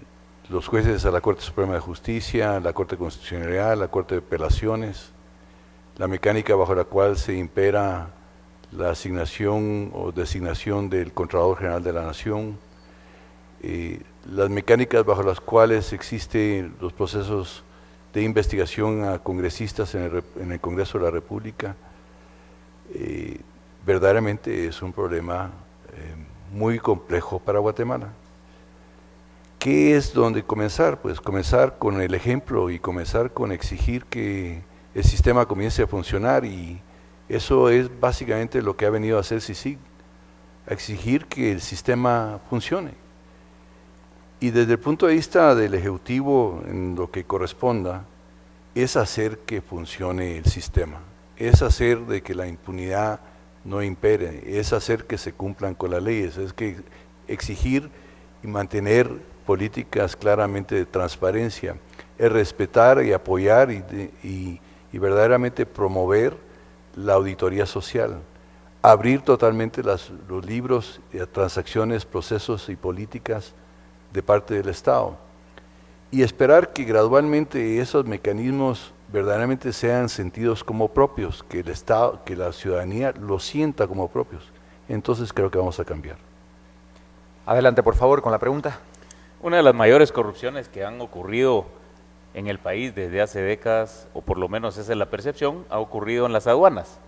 los jueces a la Corte Suprema de Justicia, la Corte Constitucional, la Corte de Apelaciones, la mecánica bajo la cual se impera la asignación o designación del Contralor General de la Nación, las mecánicas bajo las cuales existen los procesos de investigación a congresistas en el Congreso de la República, verdaderamente es un problema muy complejo para Guatemala. ¿Qué es donde comenzar? Pues comenzar con el ejemplo y comenzar con exigir que el sistema comience a funcionar, y eso es básicamente lo que ha venido a hacer CICIG, a exigir que el sistema funcione. Y desde el punto de vista del Ejecutivo, en lo que corresponda, es hacer que funcione el sistema, es hacer de que la impunidad no impere, es hacer que se cumplan con las leyes, es que exigir y mantener políticas claramente de transparencia, es respetar y apoyar y verdaderamente promover la auditoría social, abrir totalmente los libros, transacciones, procesos y políticas de parte del Estado, y esperar que gradualmente esos mecanismos verdaderamente sean sentidos como propios, que el Estado, que la ciudadanía los sienta como propios. Entonces creo que vamos a cambiar. Adelante, por favor, con la pregunta. Una de las mayores corrupciones que han ocurrido en el país desde hace décadas, o por lo menos esa es la percepción, ha ocurrido en las aduanas.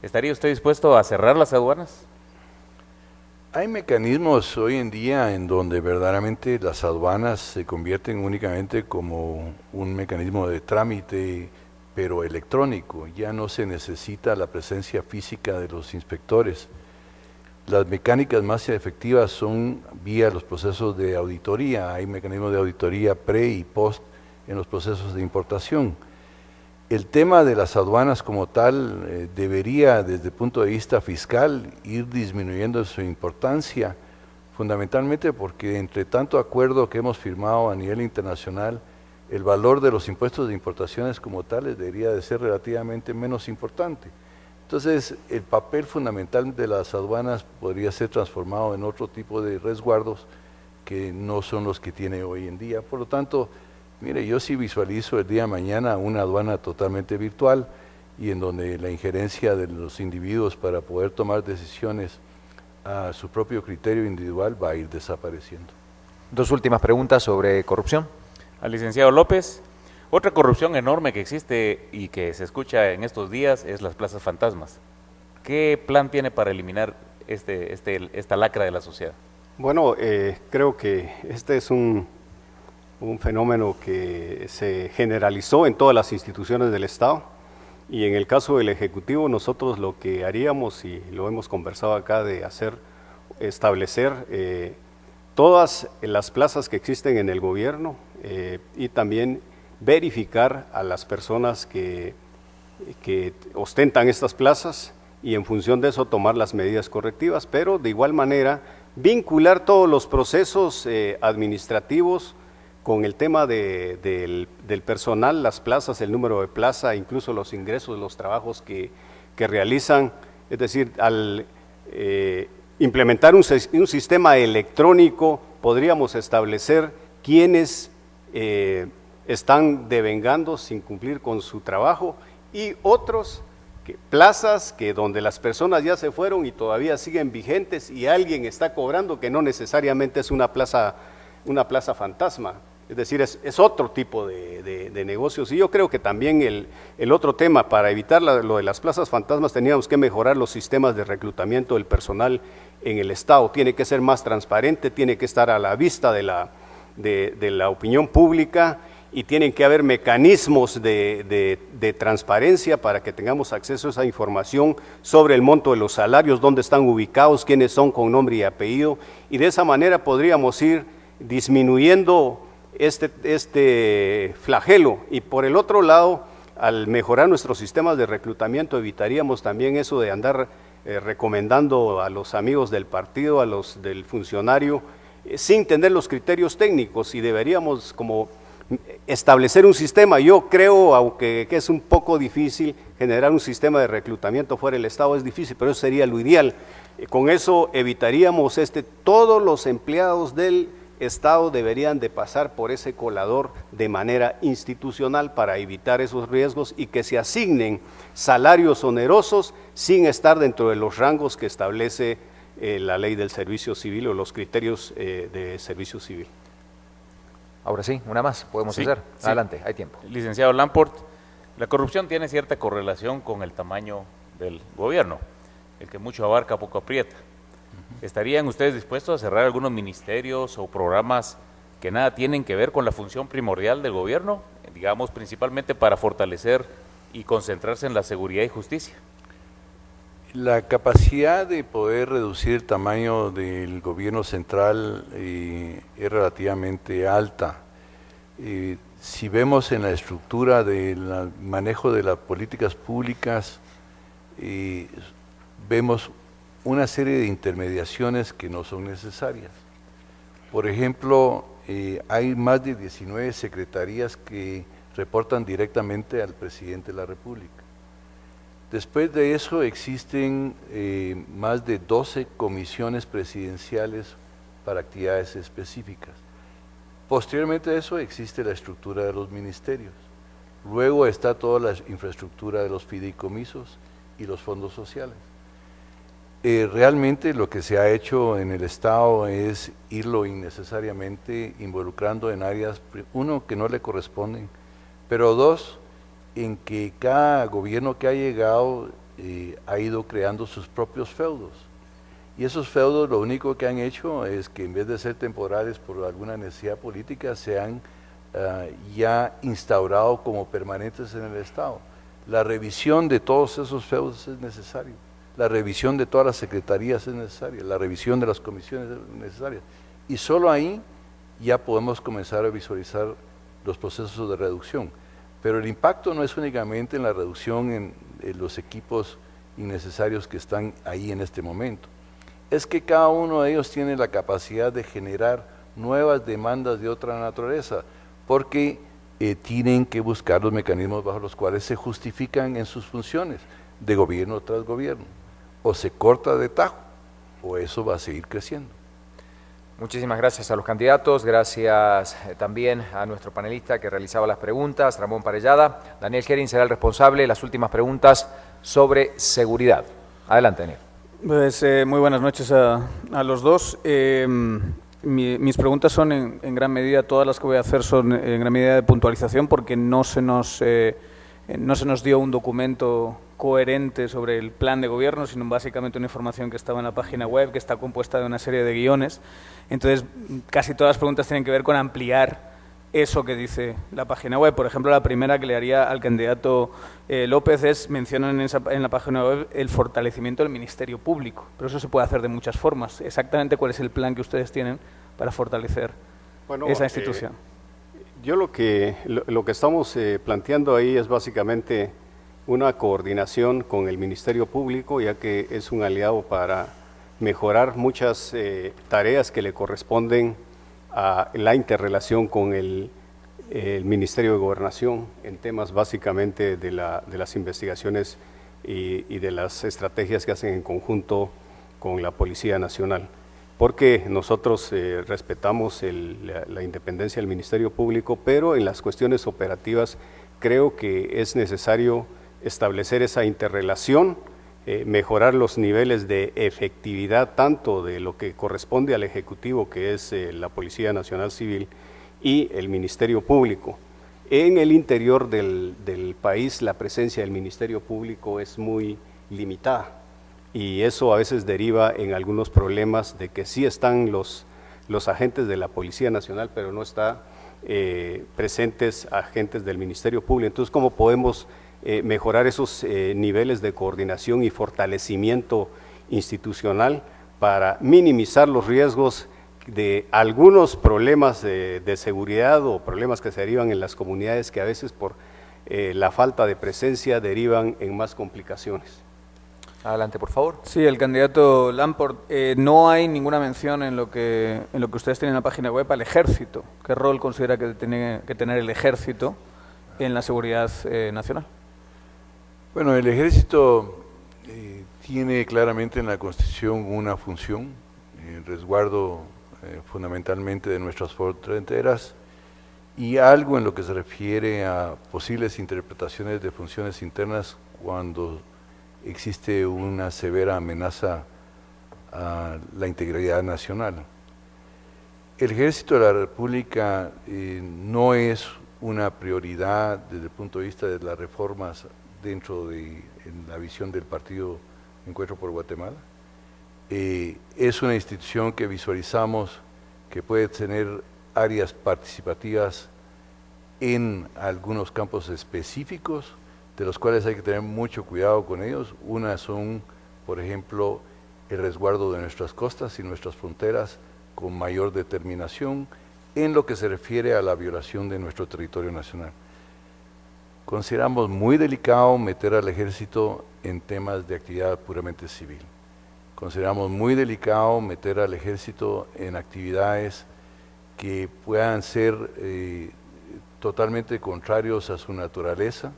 ¿Estaría usted dispuesto a cerrar las aduanas? Hay mecanismos hoy en día en donde verdaderamente las aduanas se convierten únicamente como un mecanismo de trámite, pero electrónico. Ya no se necesita la presencia física de los inspectores. Las mecánicas más efectivas son vía los procesos de auditoría. Hay mecanismos de auditoría pre y post en los procesos de importación. El tema de las aduanas como tal debería, desde el punto de vista fiscal, ir disminuyendo su importancia, fundamentalmente porque entre tanto acuerdo que hemos firmado a nivel internacional, el valor de los impuestos de importaciones como tales debería de ser relativamente menos importante. Entonces, el papel fundamental de las aduanas podría ser transformado en otro tipo de resguardos que no son los que tiene hoy en día. Por lo tanto, mire, yo sí visualizo el día de mañana una aduana totalmente virtual y en donde la injerencia de los individuos para poder tomar decisiones a su propio criterio individual va a ir desapareciendo. Dos últimas preguntas sobre corrupción. Al licenciado López, otra corrupción enorme que existe y que se escucha en estos días es las plazas fantasmas. ¿Qué plan tiene para eliminar esta lacra de la sociedad? Bueno, creo que este es un fenómeno que se generalizó en todas las instituciones del Estado, y en el caso del Ejecutivo nosotros lo que haríamos, y lo hemos conversado acá, de establecer todas las plazas que existen en el gobierno y también verificar a las personas que que ostentan estas plazas y en función de eso tomar las medidas correctivas, pero de igual manera vincular todos los procesos administrativos con el tema del personal, las plazas, el número de plaza, incluso los ingresos, los trabajos que realizan, es decir, al implementar un sistema electrónico podríamos establecer quiénes están devengando sin cumplir con su trabajo y otros plazas que donde las personas ya se fueron y todavía siguen vigentes y alguien está cobrando que no necesariamente es una plaza fantasma. Es decir, es otro tipo de negocios. Y yo creo que también el otro tema, para evitar lo de las plazas fantasmas, teníamos que mejorar los sistemas de reclutamiento del personal en el Estado. Tiene que ser más transparente, tiene que estar a la vista de la opinión pública y tienen que haber mecanismos de transparencia para que tengamos acceso a esa información sobre el monto de los salarios, dónde están ubicados, quiénes son con nombre y apellido. Y de esa manera podríamos ir disminuyendo este flagelo. Y por el otro lado, al mejorar nuestros sistemas de reclutamiento, evitaríamos también eso de andar recomendando a los amigos del partido, a los del funcionario, sin entender los criterios técnicos, y deberíamos como establecer un sistema. Yo creo, aunque que es un poco difícil, generar un sistema de reclutamiento fuera del Estado es difícil, pero eso sería lo ideal. Con eso evitaríamos todos los empleados del Estado deberían de pasar por ese colador de manera institucional para evitar esos riesgos y que se asignen salarios onerosos sin estar dentro de los rangos que establece la ley del servicio civil o los criterios de servicio civil. Ahora sí, una más podemos hacer. Sí. Adelante, hay tiempo. Licenciado Lamport, la corrupción tiene cierta correlación con el tamaño del gobierno. El que mucho abarca, poco aprieta. ¿Estarían ustedes dispuestos a cerrar algunos ministerios o programas que nada tienen que ver con la función primordial del gobierno? Digamos, principalmente para fortalecer y concentrarse en la seguridad y justicia. La capacidad de poder reducir el tamaño del gobierno central es relativamente alta. Si vemos en la estructura del manejo de las políticas públicas, vemos una serie de intermediaciones que no son necesarias. Por ejemplo, hay más de 19 secretarías que reportan directamente al presidente de la República. Después de eso existen más de 12 comisiones presidenciales para actividades específicas. Posteriormente a eso existe la estructura de los ministerios. Luego está toda la infraestructura de los fideicomisos y los fondos sociales. Realmente lo que se ha hecho en el Estado es irlo innecesariamente involucrando en áreas, uno, que no le corresponden, pero dos, en que cada gobierno que ha llegado ha ido creando sus propios feudos. Y esos feudos lo único que han hecho es que en vez de ser temporales por alguna necesidad política, se han ya instaurado como permanentes en el Estado. La revisión de todos esos feudos es necesaria. La revisión de todas las secretarías es necesaria, la revisión de las comisiones es necesaria. Y solo ahí ya podemos comenzar a visualizar los procesos de reducción. Pero el impacto no es únicamente en la reducción en los equipos innecesarios que están ahí en este momento. Es que cada uno de ellos tiene la capacidad de generar nuevas demandas de otra naturaleza, porque tienen que buscar los mecanismos bajo los cuales se justifican en sus funciones de gobierno tras gobierno. O se corta de tajo, o eso va a seguir creciendo. Muchísimas gracias a los candidatos, gracias también a nuestro panelista que realizaba las preguntas, Ramón Parellada. Daniel Hering será el responsable de las últimas preguntas sobre seguridad. Adelante, Daniel. Pues muy buenas noches a los dos. Mis preguntas son en gran medida, todas las que voy a hacer son en gran medida de puntualización, porque no se nos dio un documento coherente sobre el plan de gobierno, sino básicamente una información que estaba en la página web, que está compuesta de una serie de guiones. Entonces, casi todas las preguntas tienen que ver con ampliar eso que dice la página web. Por ejemplo, la primera que le haría al candidato López es, mencionan en la página web el fortalecimiento del Ministerio Público, pero eso se puede hacer de muchas formas. Exactamente, ¿cuál es el plan que ustedes tienen para fortalecer esa institución? Yo lo que estamos planteando ahí es básicamente una coordinación con el Ministerio Público, ya que es un aliado para mejorar muchas tareas que le corresponden a la interrelación con el Ministerio de Gobernación en temas básicamente de las investigaciones y de las estrategias que hacen en conjunto con la Policía Nacional, porque nosotros respetamos la independencia del Ministerio Público, pero en las cuestiones operativas creo que es necesario establecer esa interrelación, mejorar los niveles de efectividad tanto de lo que corresponde al Ejecutivo, que es la Policía Nacional Civil, y el Ministerio Público. En el interior del país la presencia del Ministerio Público es muy limitada y eso a veces deriva en algunos problemas de que sí están los agentes de la Policía Nacional, pero no están presentes agentes del Ministerio Público. Entonces, ¿cómo podemos mejorar esos niveles de coordinación y fortalecimiento institucional para minimizar los riesgos de algunos problemas de seguridad o problemas que se derivan en las comunidades que a veces por la falta de presencia derivan en más complicaciones? Adelante, por favor. Sí, el candidato Lamport, no hay ninguna mención en lo que ustedes tienen en la página web al ejército. ¿Qué rol considera que tiene que tener el ejército en la seguridad nacional? Bueno, el ejército tiene claramente en la Constitución una función, el resguardo fundamentalmente de nuestras fronteras, y algo en lo que se refiere a posibles interpretaciones de funciones internas cuando existe una severa amenaza a la integridad nacional. El Ejército de la República no es una prioridad desde el punto de vista de las reformas dentro de la visión del Partido Encuentro por Guatemala. Es una institución que visualizamos que puede tener áreas participativas en algunos campos específicos, de los cuales hay que tener mucho cuidado con ellos. Una son, por ejemplo, el resguardo de nuestras costas y nuestras fronteras con mayor determinación en lo que se refiere a la violación de nuestro territorio nacional. Consideramos muy delicado meter al ejército en temas de actividad puramente civil. Consideramos muy delicado meter al ejército en actividades que puedan ser totalmente contrarios a su naturaleza,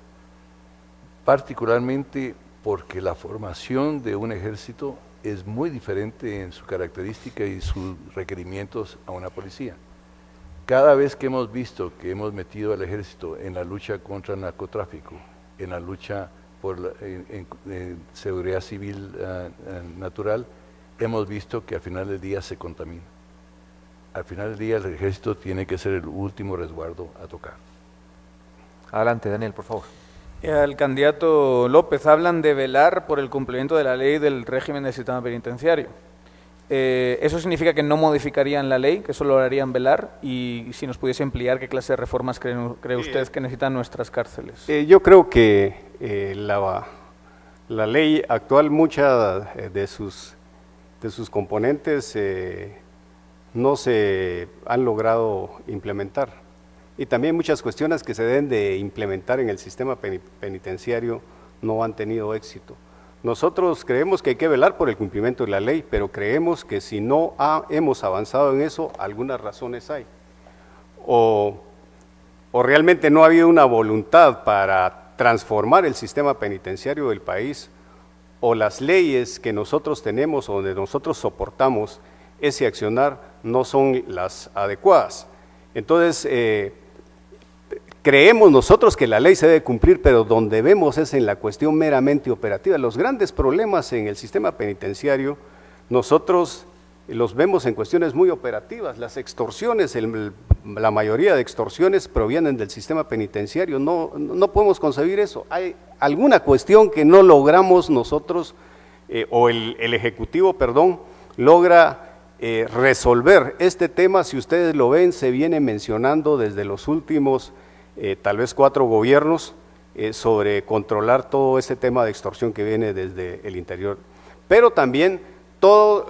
particularmente porque la formación de un ejército es muy diferente en su característica y sus requerimientos a una policía. Cada vez que hemos visto que hemos metido al ejército en la lucha contra el narcotráfico, en la lucha por seguridad civil natural, hemos visto que al final del día se contamina. Al final del día el ejército tiene que ser el último resguardo a tocar. Adelante, Daniel, por favor. El candidato López, hablan de velar por el cumplimiento de la ley del régimen del sistema penitenciario. ¿Eso significa que no modificarían la ley, que solo harían velar? Y si nos pudiese ampliar, ¿qué clase de reformas cree usted que necesitan nuestras cárceles? Yo creo que la ley actual, muchas de sus componentes no se han logrado implementar. Y también muchas cuestiones que se deben de implementar en el sistema penitenciario no han tenido éxito. Nosotros creemos que hay que velar por el cumplimiento de la ley, pero creemos que si no hemos avanzado en eso, algunas razones hay. O realmente no ha habido una voluntad para transformar el sistema penitenciario del país, o las leyes que nosotros tenemos o donde nosotros soportamos ese accionar no son las adecuadas. Entonces, creemos nosotros que la ley se debe cumplir, pero donde vemos es en la cuestión meramente operativa. Los grandes problemas en el sistema penitenciario, nosotros los vemos en cuestiones muy operativas. Las extorsiones, la mayoría de extorsiones provienen del sistema penitenciario. No podemos concebir eso. Hay alguna cuestión que no logramos nosotros, o el Ejecutivo, perdón, logra resolver. Este tema, si ustedes lo ven, se viene mencionando desde los últimos tal vez 4 gobiernos sobre controlar todo ese tema de extorsión que viene desde el interior, pero también toda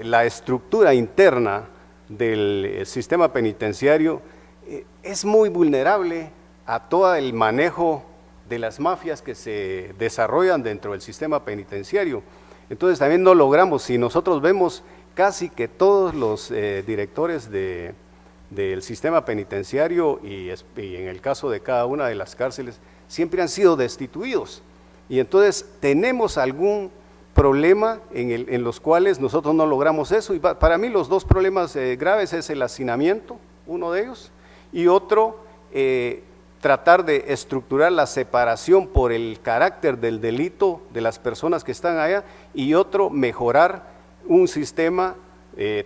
la estructura interna del sistema penitenciario es muy vulnerable a todo el manejo de las mafias que se desarrollan dentro del sistema penitenciario. Entonces también no logramos, si nosotros vemos casi que todos los directores del sistema penitenciario y en el caso de cada una de las cárceles, siempre han sido destituidos. Y entonces tenemos algún problema en los cuales nosotros no logramos eso. Y para mí los dos problemas graves es el hacinamiento, uno de ellos, y otro, tratar de estructurar la separación por el carácter del delito de las personas que están allá, y otro, mejorar un sistema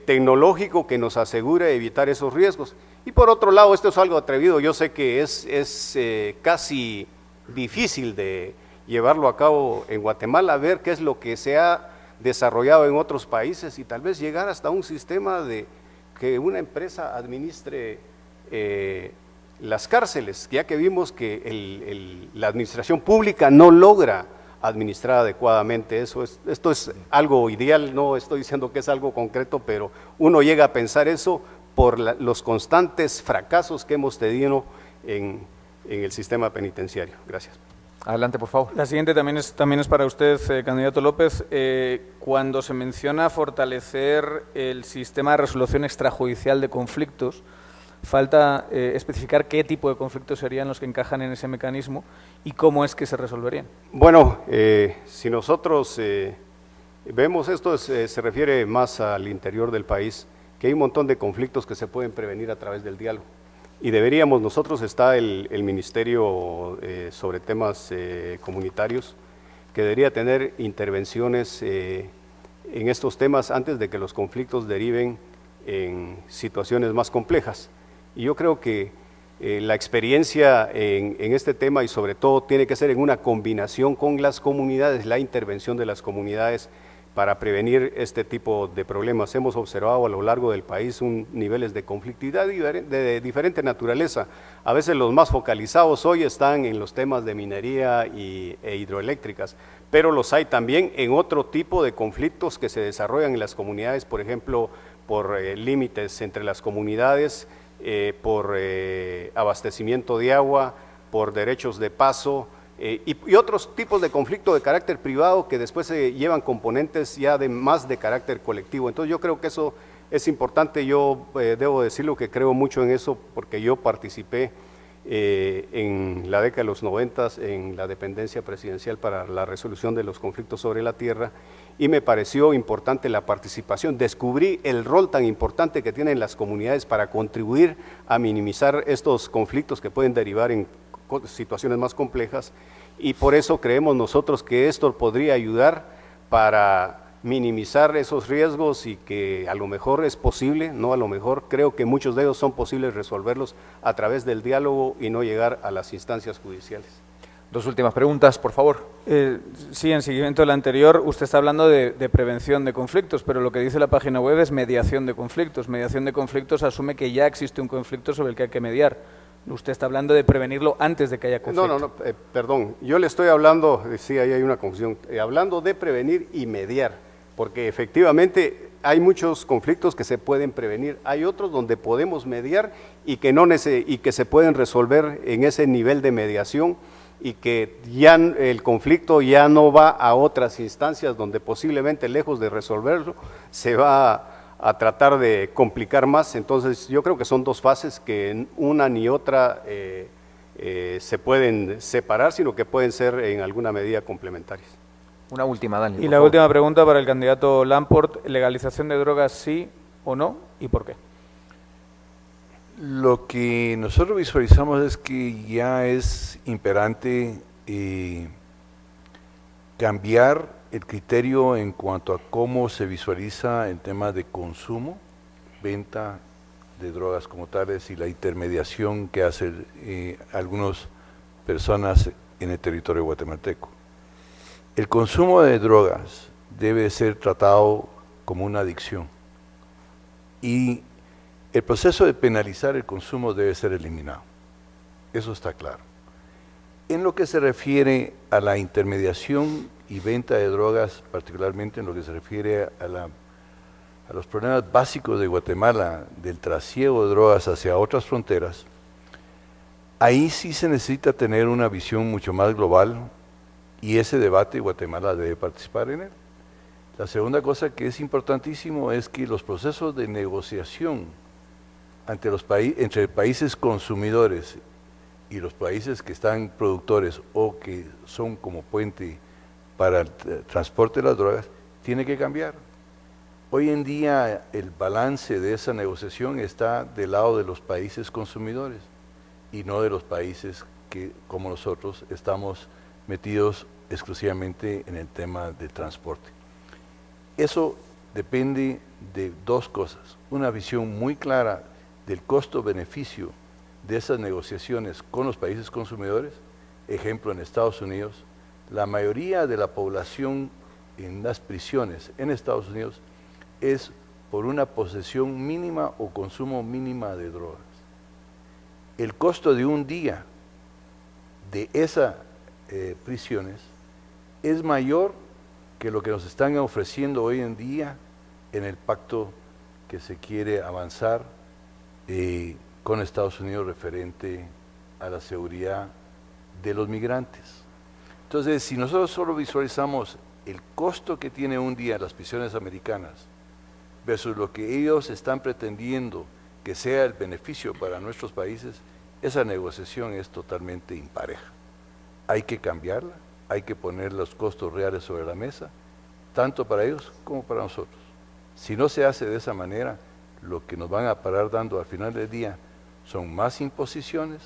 tecnológico que nos asegure evitar esos riesgos. Y por otro lado, esto es algo atrevido, yo sé que es casi difícil de llevarlo a cabo en Guatemala, ver qué es lo que se ha desarrollado en otros países y tal vez llegar hasta un sistema de que una empresa administre las cárceles, ya que vimos que la administración pública no logra administrar adecuadamente eso. Esto es algo ideal, no estoy diciendo que es algo concreto, pero uno llega a pensar eso por los constantes fracasos que hemos tenido en el sistema penitenciario. Gracias. Adelante, por favor. La siguiente también es para usted, candidato López. Cuando se menciona fortalecer el sistema de resolución extrajudicial de conflictos, falta especificar qué tipo de conflictos serían los que encajan en ese mecanismo y cómo es que se resolverían. Bueno, si nosotros vemos esto, se refiere más al interior del país, que hay un montón de conflictos que se pueden prevenir a través del diálogo. Y deberíamos, nosotros está el Ministerio sobre temas comunitarios, que debería tener intervenciones en estos temas antes de que los conflictos deriven en situaciones más complejas. Y yo creo que la experiencia en este tema, y sobre todo tiene que ser en una combinación con las comunidades, la intervención de las comunidades para prevenir este tipo de problemas. Hemos observado a lo largo del país niveles de conflictividad de diferente naturaleza. A veces los más focalizados hoy están en los temas de minería e hidroeléctricas, pero los hay también en otro tipo de conflictos que se desarrollan en las comunidades, por ejemplo, por límites entre las comunidades, por abastecimiento de agua, por derechos de paso, y otros tipos de conflicto de carácter privado que después se llevan componentes ya más de carácter colectivo. Entonces yo creo que eso es importante. Yo debo decirlo que creo mucho en eso porque yo participé en la década de los 90 en la dependencia presidencial para la resolución de los conflictos sobre la tierra, y me pareció importante la participación. Descubrí el rol tan importante que tienen las comunidades para contribuir a minimizar estos conflictos que pueden derivar en situaciones más complejas, y por eso creemos nosotros que esto podría ayudar para minimizar esos riesgos, y que a lo mejor es posible, no a lo mejor, creo que muchos de ellos son posibles resolverlos a través del diálogo y no llegar a las instancias judiciales. Dos últimas preguntas, por favor. Sí, en seguimiento de la anterior, usted está hablando de prevención de conflictos, pero lo que dice la página web es mediación de conflictos. Mediación de conflictos asume que ya existe un conflicto sobre el que hay que mediar. Usted está hablando de prevenirlo antes de que haya conflicto. No, perdón, yo le estoy hablando, sí, ahí hay una confusión, hablando de prevenir y mediar, porque efectivamente hay muchos conflictos que se pueden prevenir, hay otros donde podemos mediar y que se pueden resolver en ese nivel de mediación, y que ya el conflicto ya no va a otras instancias donde posiblemente, lejos de resolverlo, se va a tratar de complicar más. Entonces yo creo que son dos fases que una ni otra se pueden separar, sino que pueden ser en alguna medida complementarias. Una última, Dani. Y la última pregunta para el candidato Lamport: ¿legalización de drogas sí o no, y por qué? Lo que nosotros visualizamos es que ya es imperante cambiar el criterio en cuanto a cómo se visualiza el tema de consumo, venta de drogas como tales y la intermediación que hacen algunas personas en el territorio guatemalteco. El consumo de drogas debe ser tratado como una adicción, y el proceso de penalizar el consumo debe ser eliminado. Eso está claro. En lo que se refiere a la intermediación y venta de drogas, particularmente en lo que se refiere a los problemas básicos de Guatemala, del trasiego de drogas hacia otras fronteras, Ahí sí se necesita tener una visión mucho más global y ese debate Guatemala debe participar en él. La segunda cosa que es importantísimo es que los procesos de negociación entre países consumidores y los países que están productores o que son como puente para el transporte de las drogas, tiene que cambiar. Hoy en día el balance de esa negociación está del lado de los países consumidores y no de los países que, como nosotros, estamos metidos exclusivamente en el tema del transporte. Eso depende de dos cosas, una visión muy clara del costo-beneficio de esas negociaciones con los países consumidores. Ejemplo, en Estados Unidos, la mayoría de la población en las prisiones en Estados Unidos es por una posesión mínima o consumo mínima de drogas. El costo de un día de esas prisiones es mayor que lo que nos están ofreciendo hoy en día en el pacto que se quiere avanzar con Estados Unidos referente a la seguridad de los migrantes. Entonces, si nosotros solo visualizamos el costo que tiene un día las prisiones americanas versus lo que ellos están pretendiendo que sea el beneficio para nuestros países, esa negociación es totalmente impareja. Hay que cambiarla, hay que poner los costos reales sobre la mesa, tanto para ellos como para nosotros. Si no se hace de esa manera, lo que nos van a parar dando al final del día son más imposiciones,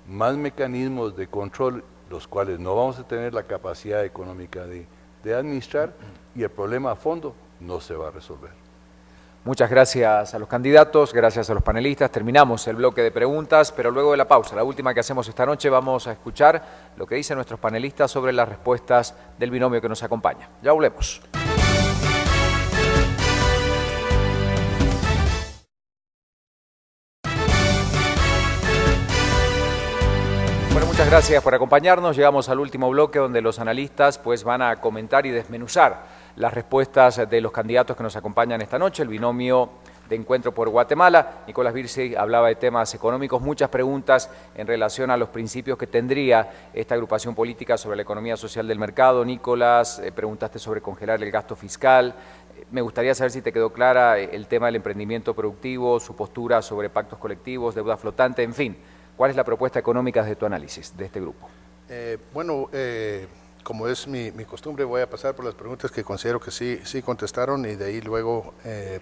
más mecanismos de control, los cuales no vamos a tener la capacidad económica de administrar, y el problema a fondo no se va a resolver. Muchas gracias a los candidatos, gracias a los panelistas. Terminamos el bloque de preguntas, pero luego de la pausa, la última que hacemos esta noche, vamos a escuchar lo que dicen nuestros panelistas sobre las respuestas del binomio que nos acompaña. Ya volvemos. Bueno, muchas gracias por acompañarnos. Llegamos al último bloque donde los analistas pues van a comentar y desmenuzar las respuestas de los candidatos que nos acompañan esta noche, el binomio de Encuentro por Guatemala. Nicolás Virzi hablaba de temas económicos, muchas preguntas en relación a los principios que tendría esta agrupación política sobre la economía social del mercado. Nicolás, preguntaste sobre congelar el gasto fiscal. Me gustaría saber si te quedó clara el tema del emprendimiento productivo, su postura sobre pactos colectivos, deuda flotante, en fin. ¿Cuál es la propuesta económica desde tu análisis de este grupo? Como es mi costumbre, voy a pasar por las preguntas que considero que sí contestaron y de ahí luego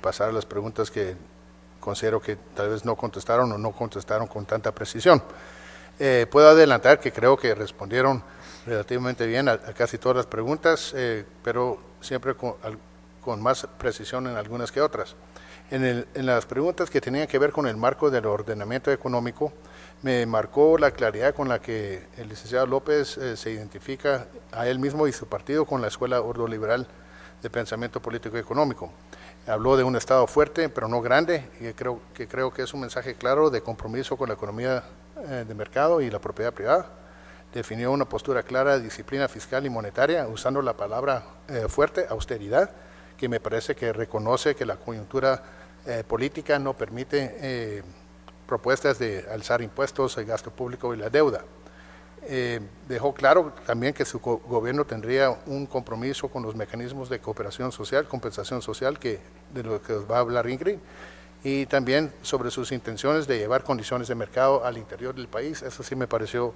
pasar a las preguntas que considero que tal vez no contestaron o no contestaron con tanta precisión. Puedo adelantar que creo que respondieron relativamente bien a casi todas las preguntas, pero siempre con más precisión en algunas que otras. En las preguntas que tenían que ver con el marco del ordenamiento económico, me marcó la claridad con la que el licenciado López se identifica a él mismo y su partido con la Escuela Ordoliberal de Pensamiento Político y Económico. Habló de un Estado fuerte, pero no grande, y creo que es un mensaje claro de compromiso con la economía de mercado y la propiedad privada. Definió una postura clara de disciplina fiscal y monetaria, usando la palabra fuerte, austeridad, que me parece que reconoce que la coyuntura política no permite propuestas de alzar impuestos, el gasto público y la deuda. Dejó claro también que su gobierno tendría un compromiso con los mecanismos de cooperación social, compensación social, de lo que va a hablar Ingrid, y también sobre sus intenciones de llevar condiciones de mercado al interior del país. Eso sí me pareció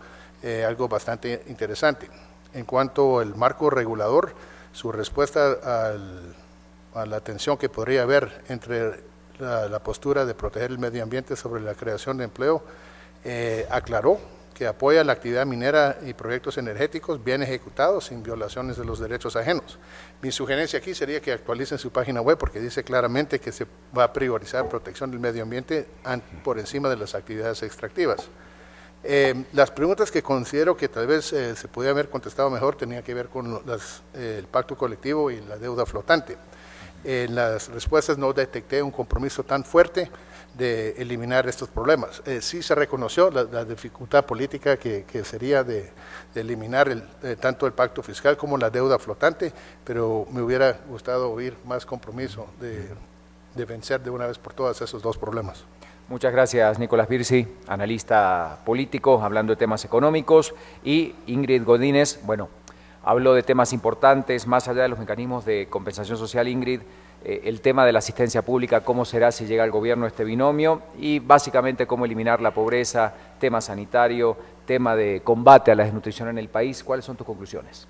algo bastante interesante. En cuanto al marco regulador, su respuesta a la tensión que podría haber entre la postura de proteger el medio ambiente sobre la creación de empleo, aclaró que apoya la actividad minera y proyectos energéticos bien ejecutados sin violaciones de los derechos ajenos. Mi sugerencia aquí sería que actualicen su página web porque dice claramente que se va a priorizar protección del medio ambiente por encima de las actividades extractivas. Las preguntas que considero que tal vez se podía haber contestado mejor tenían que ver con el pacto colectivo y la deuda flotante. En las respuestas no detecté un compromiso tan fuerte de eliminar estos problemas. Sí se reconoció la dificultad política que sería de eliminar tanto el pacto fiscal como la deuda flotante, pero me hubiera gustado oír más compromiso vencer de una vez por todas esos dos problemas. Muchas gracias, Nicolás Birsi, analista político, hablando de temas económicos, y Ingrid Godínez, bueno, habló de temas importantes, más allá de los mecanismos de compensación social, Ingrid, el tema de la asistencia pública, cómo será si llega al gobierno este binomio, y básicamente cómo eliminar la pobreza, tema sanitario, tema de combate a la desnutrición en el país. ¿Cuáles son tus conclusiones?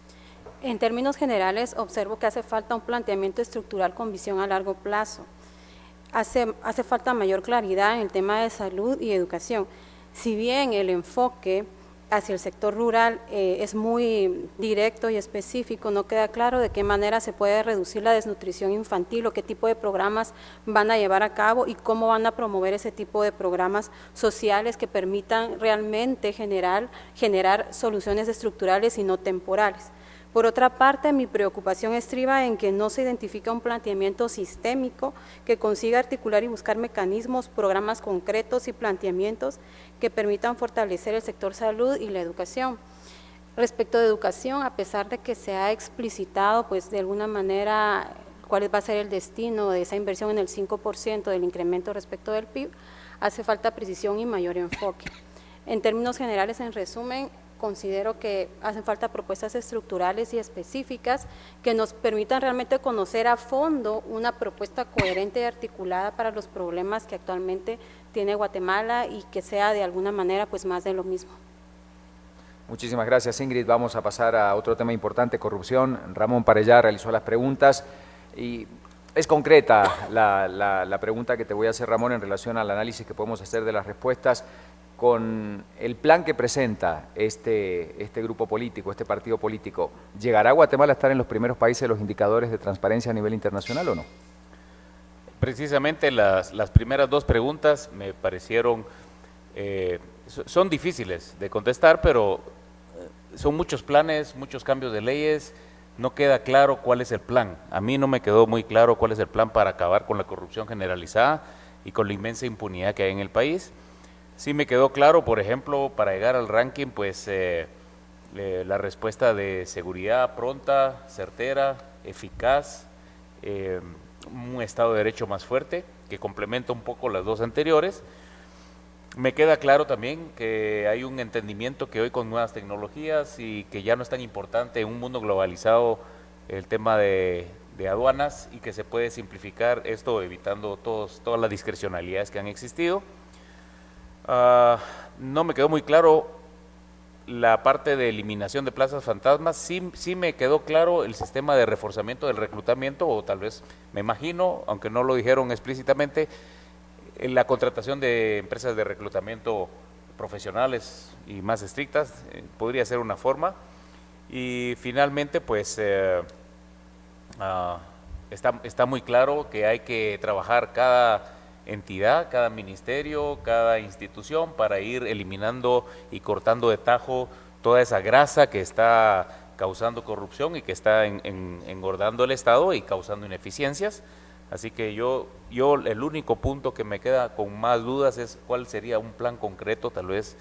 En términos generales, observo que hace falta un planteamiento estructural con visión a largo plazo. Hace falta mayor claridad en el tema de salud y educación. Si bien el enfoque hacia el sector rural es muy directo y específico, no queda claro de qué manera se puede reducir la desnutrición infantil o qué tipo de programas van a llevar a cabo y cómo van a promover ese tipo de programas sociales que permitan realmente generar soluciones estructurales y no temporales. Por otra parte, mi preocupación estriba en que no se identifica un planteamiento sistémico que consiga articular y buscar mecanismos, programas concretos y planteamientos que permitan fortalecer el sector salud y la educación. Respecto de educación, a pesar de que se ha explicitado, pues de alguna manera, cuál va a ser el destino de esa inversión en el 5% del incremento respecto del PIB, hace falta precisión y mayor enfoque. En términos generales, en resumen, considero que hacen falta propuestas estructurales y específicas que nos permitan realmente conocer a fondo una propuesta coherente y articulada para los problemas que actualmente tiene Guatemala y que sea de alguna manera pues más de lo mismo. Muchísimas gracias, Ingrid. Vamos a pasar a otro tema importante, corrupción. Ramón Parellá realizó las preguntas y es concreta la pregunta que te voy a hacer, Ramón, en relación al análisis que podemos hacer de las respuestas. Con el plan que presenta este grupo político, este partido político, ¿llegará Guatemala a estar en los primeros países de los indicadores de transparencia a nivel internacional o no? Precisamente las primeras dos preguntas me parecieron, son difíciles de contestar, pero son muchos planes, muchos cambios de leyes, no queda claro cuál es el plan. A mí no me quedó muy claro cuál es el plan para acabar con la corrupción generalizada y con la inmensa impunidad que hay en el país. Sí me quedó claro, por ejemplo, para llegar al ranking, pues la respuesta de seguridad pronta, certera, eficaz, un Estado de Derecho más fuerte, que complementa un poco las dos anteriores. Me queda claro también que hay un entendimiento que hoy con nuevas tecnologías y que ya no es tan importante en un mundo globalizado el tema de aduanas y que se puede simplificar esto evitando todas las discrecionalidades que han existido. No me quedó muy claro la parte de eliminación de plazas fantasmas. Sí me quedó claro el sistema de reforzamiento del reclutamiento, o tal vez me imagino, aunque no lo dijeron explícitamente, la contratación de empresas de reclutamiento profesionales y más estrictas podría ser una forma. Y finalmente, pues está muy claro que hay que trabajar cada entidad, cada ministerio, cada institución para ir eliminando y cortando de tajo toda esa grasa que está causando corrupción y que está engordando el Estado y causando ineficiencias. Así que yo el único punto que me queda con más dudas es cuál sería un plan concreto, tal vez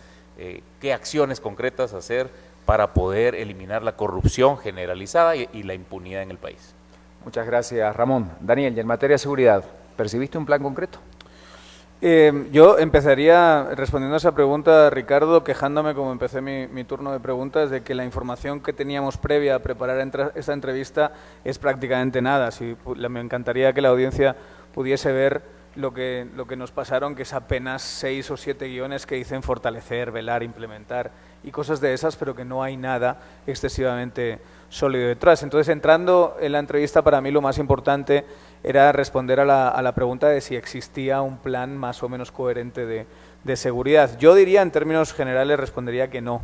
qué acciones concretas hacer para poder eliminar la corrupción generalizada y la impunidad en el país. Muchas gracias, Ramón. Daniel, y en materia de seguridad, ¿percibiste un plan concreto? Yo empezaría respondiendo a esa pregunta, Ricardo, quejándome, como empecé mi turno de preguntas, de que la información que teníamos previa a preparar esta entrevista es prácticamente nada. Me encantaría que la audiencia pudiese ver lo que nos pasaron, que es apenas 6 o 7 guiones que dicen fortalecer, velar, implementar y cosas de esas, pero que no hay nada excesivamente sólido detrás. Entonces, entrando en la entrevista, para mí lo más importante era responder a la pregunta de si existía un plan más o menos coherente de seguridad. Yo diría, en términos generales, respondería que no.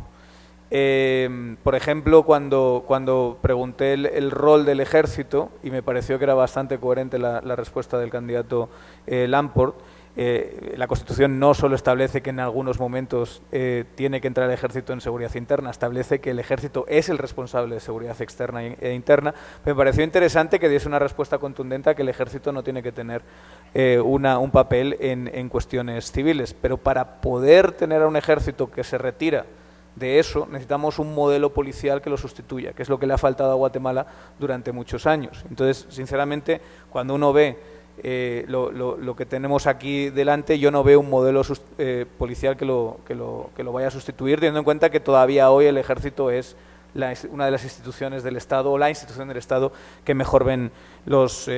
Por ejemplo, cuando pregunté el rol del ejército, y me pareció que era bastante coherente la respuesta del candidato Lamport, la Constitución no solo establece que en algunos momentos tiene que entrar el ejército en seguridad interna, establece que el ejército es el responsable de seguridad externa e interna. Me pareció interesante que diese una respuesta contundente a que el ejército no tiene que tener un papel en cuestiones civiles, pero para poder tener a un ejército que se retira de eso, necesitamos un modelo policial que lo sustituya, que es lo que le ha faltado a Guatemala durante muchos años. Entonces, sinceramente, cuando uno ve lo que tenemos aquí delante, yo no veo un modelo policial que lo vaya a sustituir, teniendo en cuenta que todavía hoy el Ejército es una de las instituciones del Estado, o la institución del Estado que mejor ven los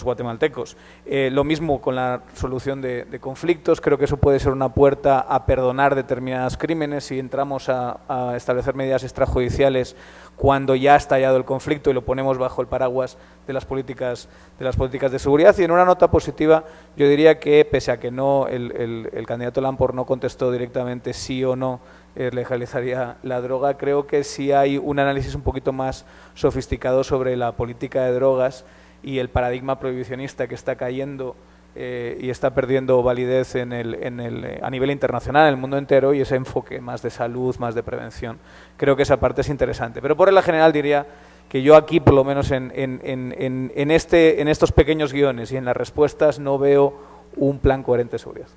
guatemaltecos. Lo mismo con la solución de conflictos. Creo que eso puede ser una puerta a perdonar determinados crímenes si entramos a establecer medidas extrajudiciales cuando ya ha estallado el conflicto y lo ponemos bajo el paraguas de las políticas de seguridad. Y en una nota positiva, yo diría que, pese a que el candidato Lamport no contestó directamente sí o no legalizaría la droga, creo que sí hay un análisis un poquito más sofisticado sobre la política de drogas y el paradigma prohibicionista que está cayendo y está perdiendo validez a nivel internacional, en el mundo entero, y ese enfoque más de salud, más de prevención. Creo que esa parte es interesante. Pero por regla general diría que yo aquí, por lo menos en estos pequeños guiones y en las respuestas, no veo un plan coherente de seguridad.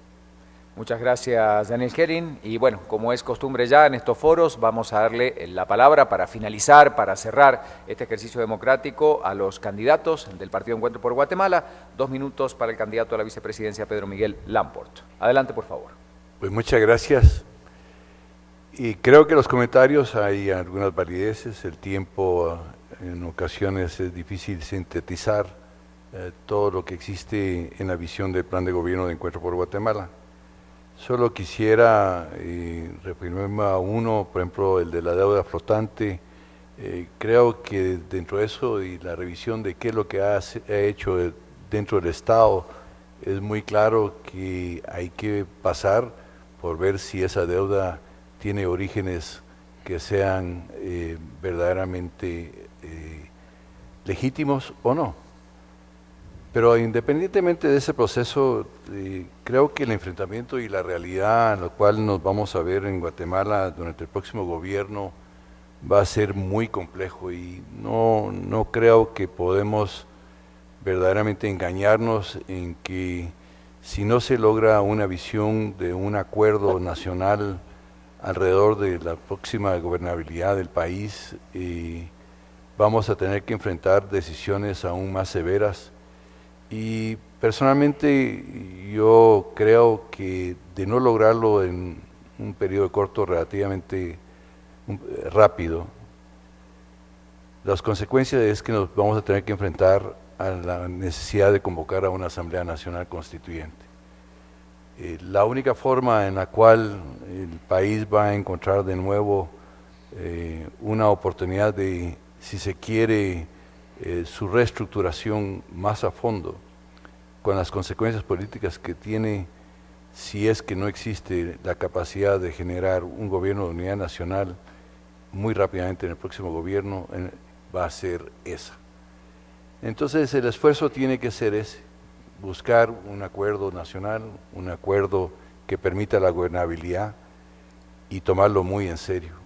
Muchas gracias, Daniel Kering. Y bueno, como es costumbre ya en estos foros, vamos a darle la palabra para finalizar, para cerrar este ejercicio democrático a los candidatos del Partido Encuentro por Guatemala. 2 minutos para el candidato a la vicepresidencia, Pedro Miguel Lamport. Adelante, por favor. Pues muchas gracias. Y creo que los comentarios hay algunas valideces. El tiempo en ocasiones es difícil sintetizar todo lo que existe en la visión del plan de gobierno de Encuentro por Guatemala. Solo quisiera referirme a uno, por ejemplo, el de la deuda flotante. Creo que dentro de eso y la revisión de qué es lo que ha hecho dentro del Estado, es muy claro que hay que pasar por ver si esa deuda tiene orígenes que sean verdaderamente legítimos o no. Pero independientemente de ese proceso, creo que el enfrentamiento y la realidad en la cual nos vamos a ver en Guatemala durante el próximo gobierno va a ser muy complejo, y no creo que podemos verdaderamente engañarnos en que si no se logra una visión de un acuerdo nacional alrededor de la próxima gobernabilidad del país, vamos a tener que enfrentar decisiones aún más severas. Y personalmente yo creo que de no lograrlo en un periodo corto relativamente rápido, las consecuencias es que nos vamos a tener que enfrentar a la necesidad de convocar a una Asamblea Nacional Constituyente. La única forma en la cual el país va a encontrar de nuevo una oportunidad de, si se quiere, su reestructuración más a fondo, con las consecuencias políticas que tiene, si es que no existe la capacidad de generar un gobierno de unidad nacional muy rápidamente en el próximo gobierno, va a ser esa. Entonces el esfuerzo tiene que ser ese, buscar un acuerdo nacional, un acuerdo que permita la gobernabilidad y tomarlo muy en serio.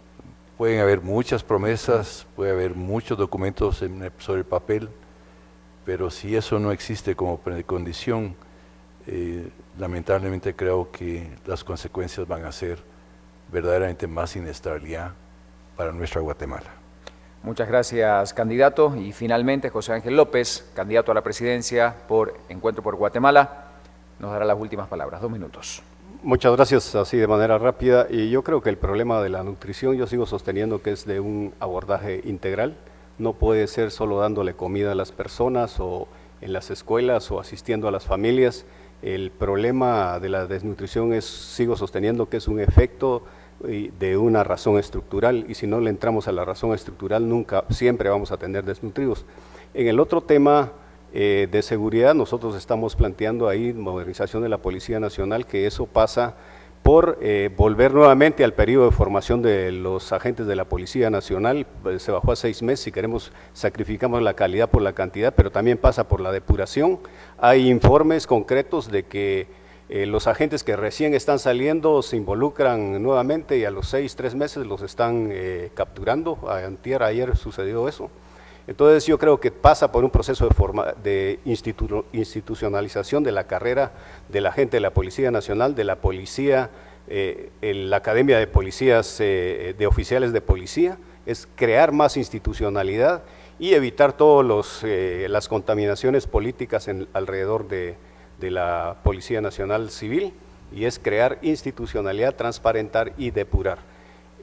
Pueden haber muchas promesas, puede haber muchos documentos sobre el papel, pero si eso no existe como precondición, lamentablemente creo que las consecuencias van a ser verdaderamente más inestabilidad para nuestra Guatemala. Muchas gracias, candidato. Y finalmente, José Ángel López, candidato a la presidencia por Encuentro por Guatemala, nos dará las últimas palabras. 2 minutos. Muchas gracias, así de manera rápida. Y yo creo que el problema de la nutrición, yo sigo sosteniendo que es de un abordaje integral. No puede ser solo dándole comida a las personas o en las escuelas o asistiendo a las familias. El problema de la desnutrición sigo sosteniendo que es un efecto de una razón estructural, y si no le entramos a la razón estructural, siempre vamos a tener desnutridos. En el otro tema de seguridad, nosotros estamos planteando ahí modernización de la Policía Nacional, que eso pasa por volver nuevamente al periodo de formación de los agentes de la Policía Nacional. Se bajó a 6 meses, si queremos sacrificamos la calidad por la cantidad, pero también pasa por la depuración. Hay informes concretos de que los agentes que recién están saliendo se involucran nuevamente y a los 3 meses los están capturando. Ayer sucedió eso. Entonces yo creo que pasa por un proceso de institucionalización de la carrera del agente de la Policía Nacional, de la policía, la Academia de Policías, de oficiales de policía, es crear más institucionalidad y evitar todas las contaminaciones políticas alrededor de la Policía Nacional Civil, y es crear institucionalidad, transparentar y depurar.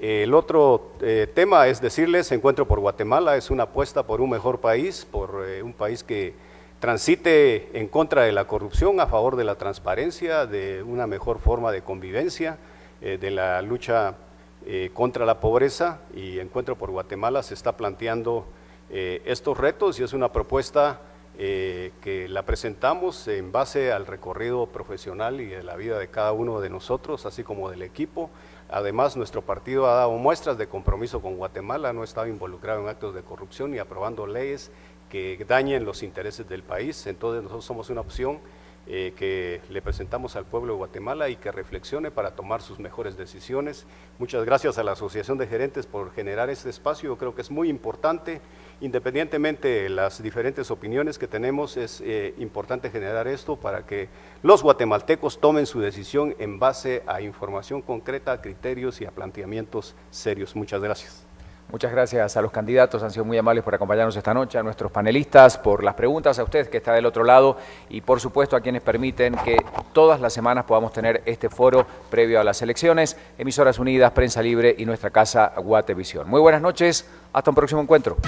El otro tema es decirles, Encuentro por Guatemala es una apuesta por un mejor país, por un país que transite en contra de la corrupción, a favor de la transparencia, de una mejor forma de convivencia, de la lucha contra la pobreza, y Encuentro por Guatemala se está planteando estos retos, y es una propuesta que la presentamos en base al recorrido profesional y de la vida de cada uno de nosotros, así como del equipo. Además, nuestro partido ha dado muestras de compromiso con Guatemala, no ha estado involucrado en actos de corrupción ni aprobando leyes que dañen los intereses del país. Entonces nosotros somos una opción que le presentamos al pueblo de Guatemala y que reflexione para tomar sus mejores decisiones. Muchas gracias a la Asociación de Gerentes por generar este espacio. Yo creo que es muy importante, independientemente de las diferentes opiniones que tenemos, es importante generar esto para que los guatemaltecos tomen su decisión en base a información concreta, a criterios y a planteamientos serios. Muchas gracias. Muchas gracias a los candidatos, han sido muy amables por acompañarnos esta noche, a nuestros panelistas, por las preguntas, a usted que está del otro lado y por supuesto a quienes permiten que todas las semanas podamos tener este foro previo a las elecciones. Emisoras Unidas, Prensa Libre y nuestra casa Guatevisión. Muy buenas noches, hasta un próximo encuentro.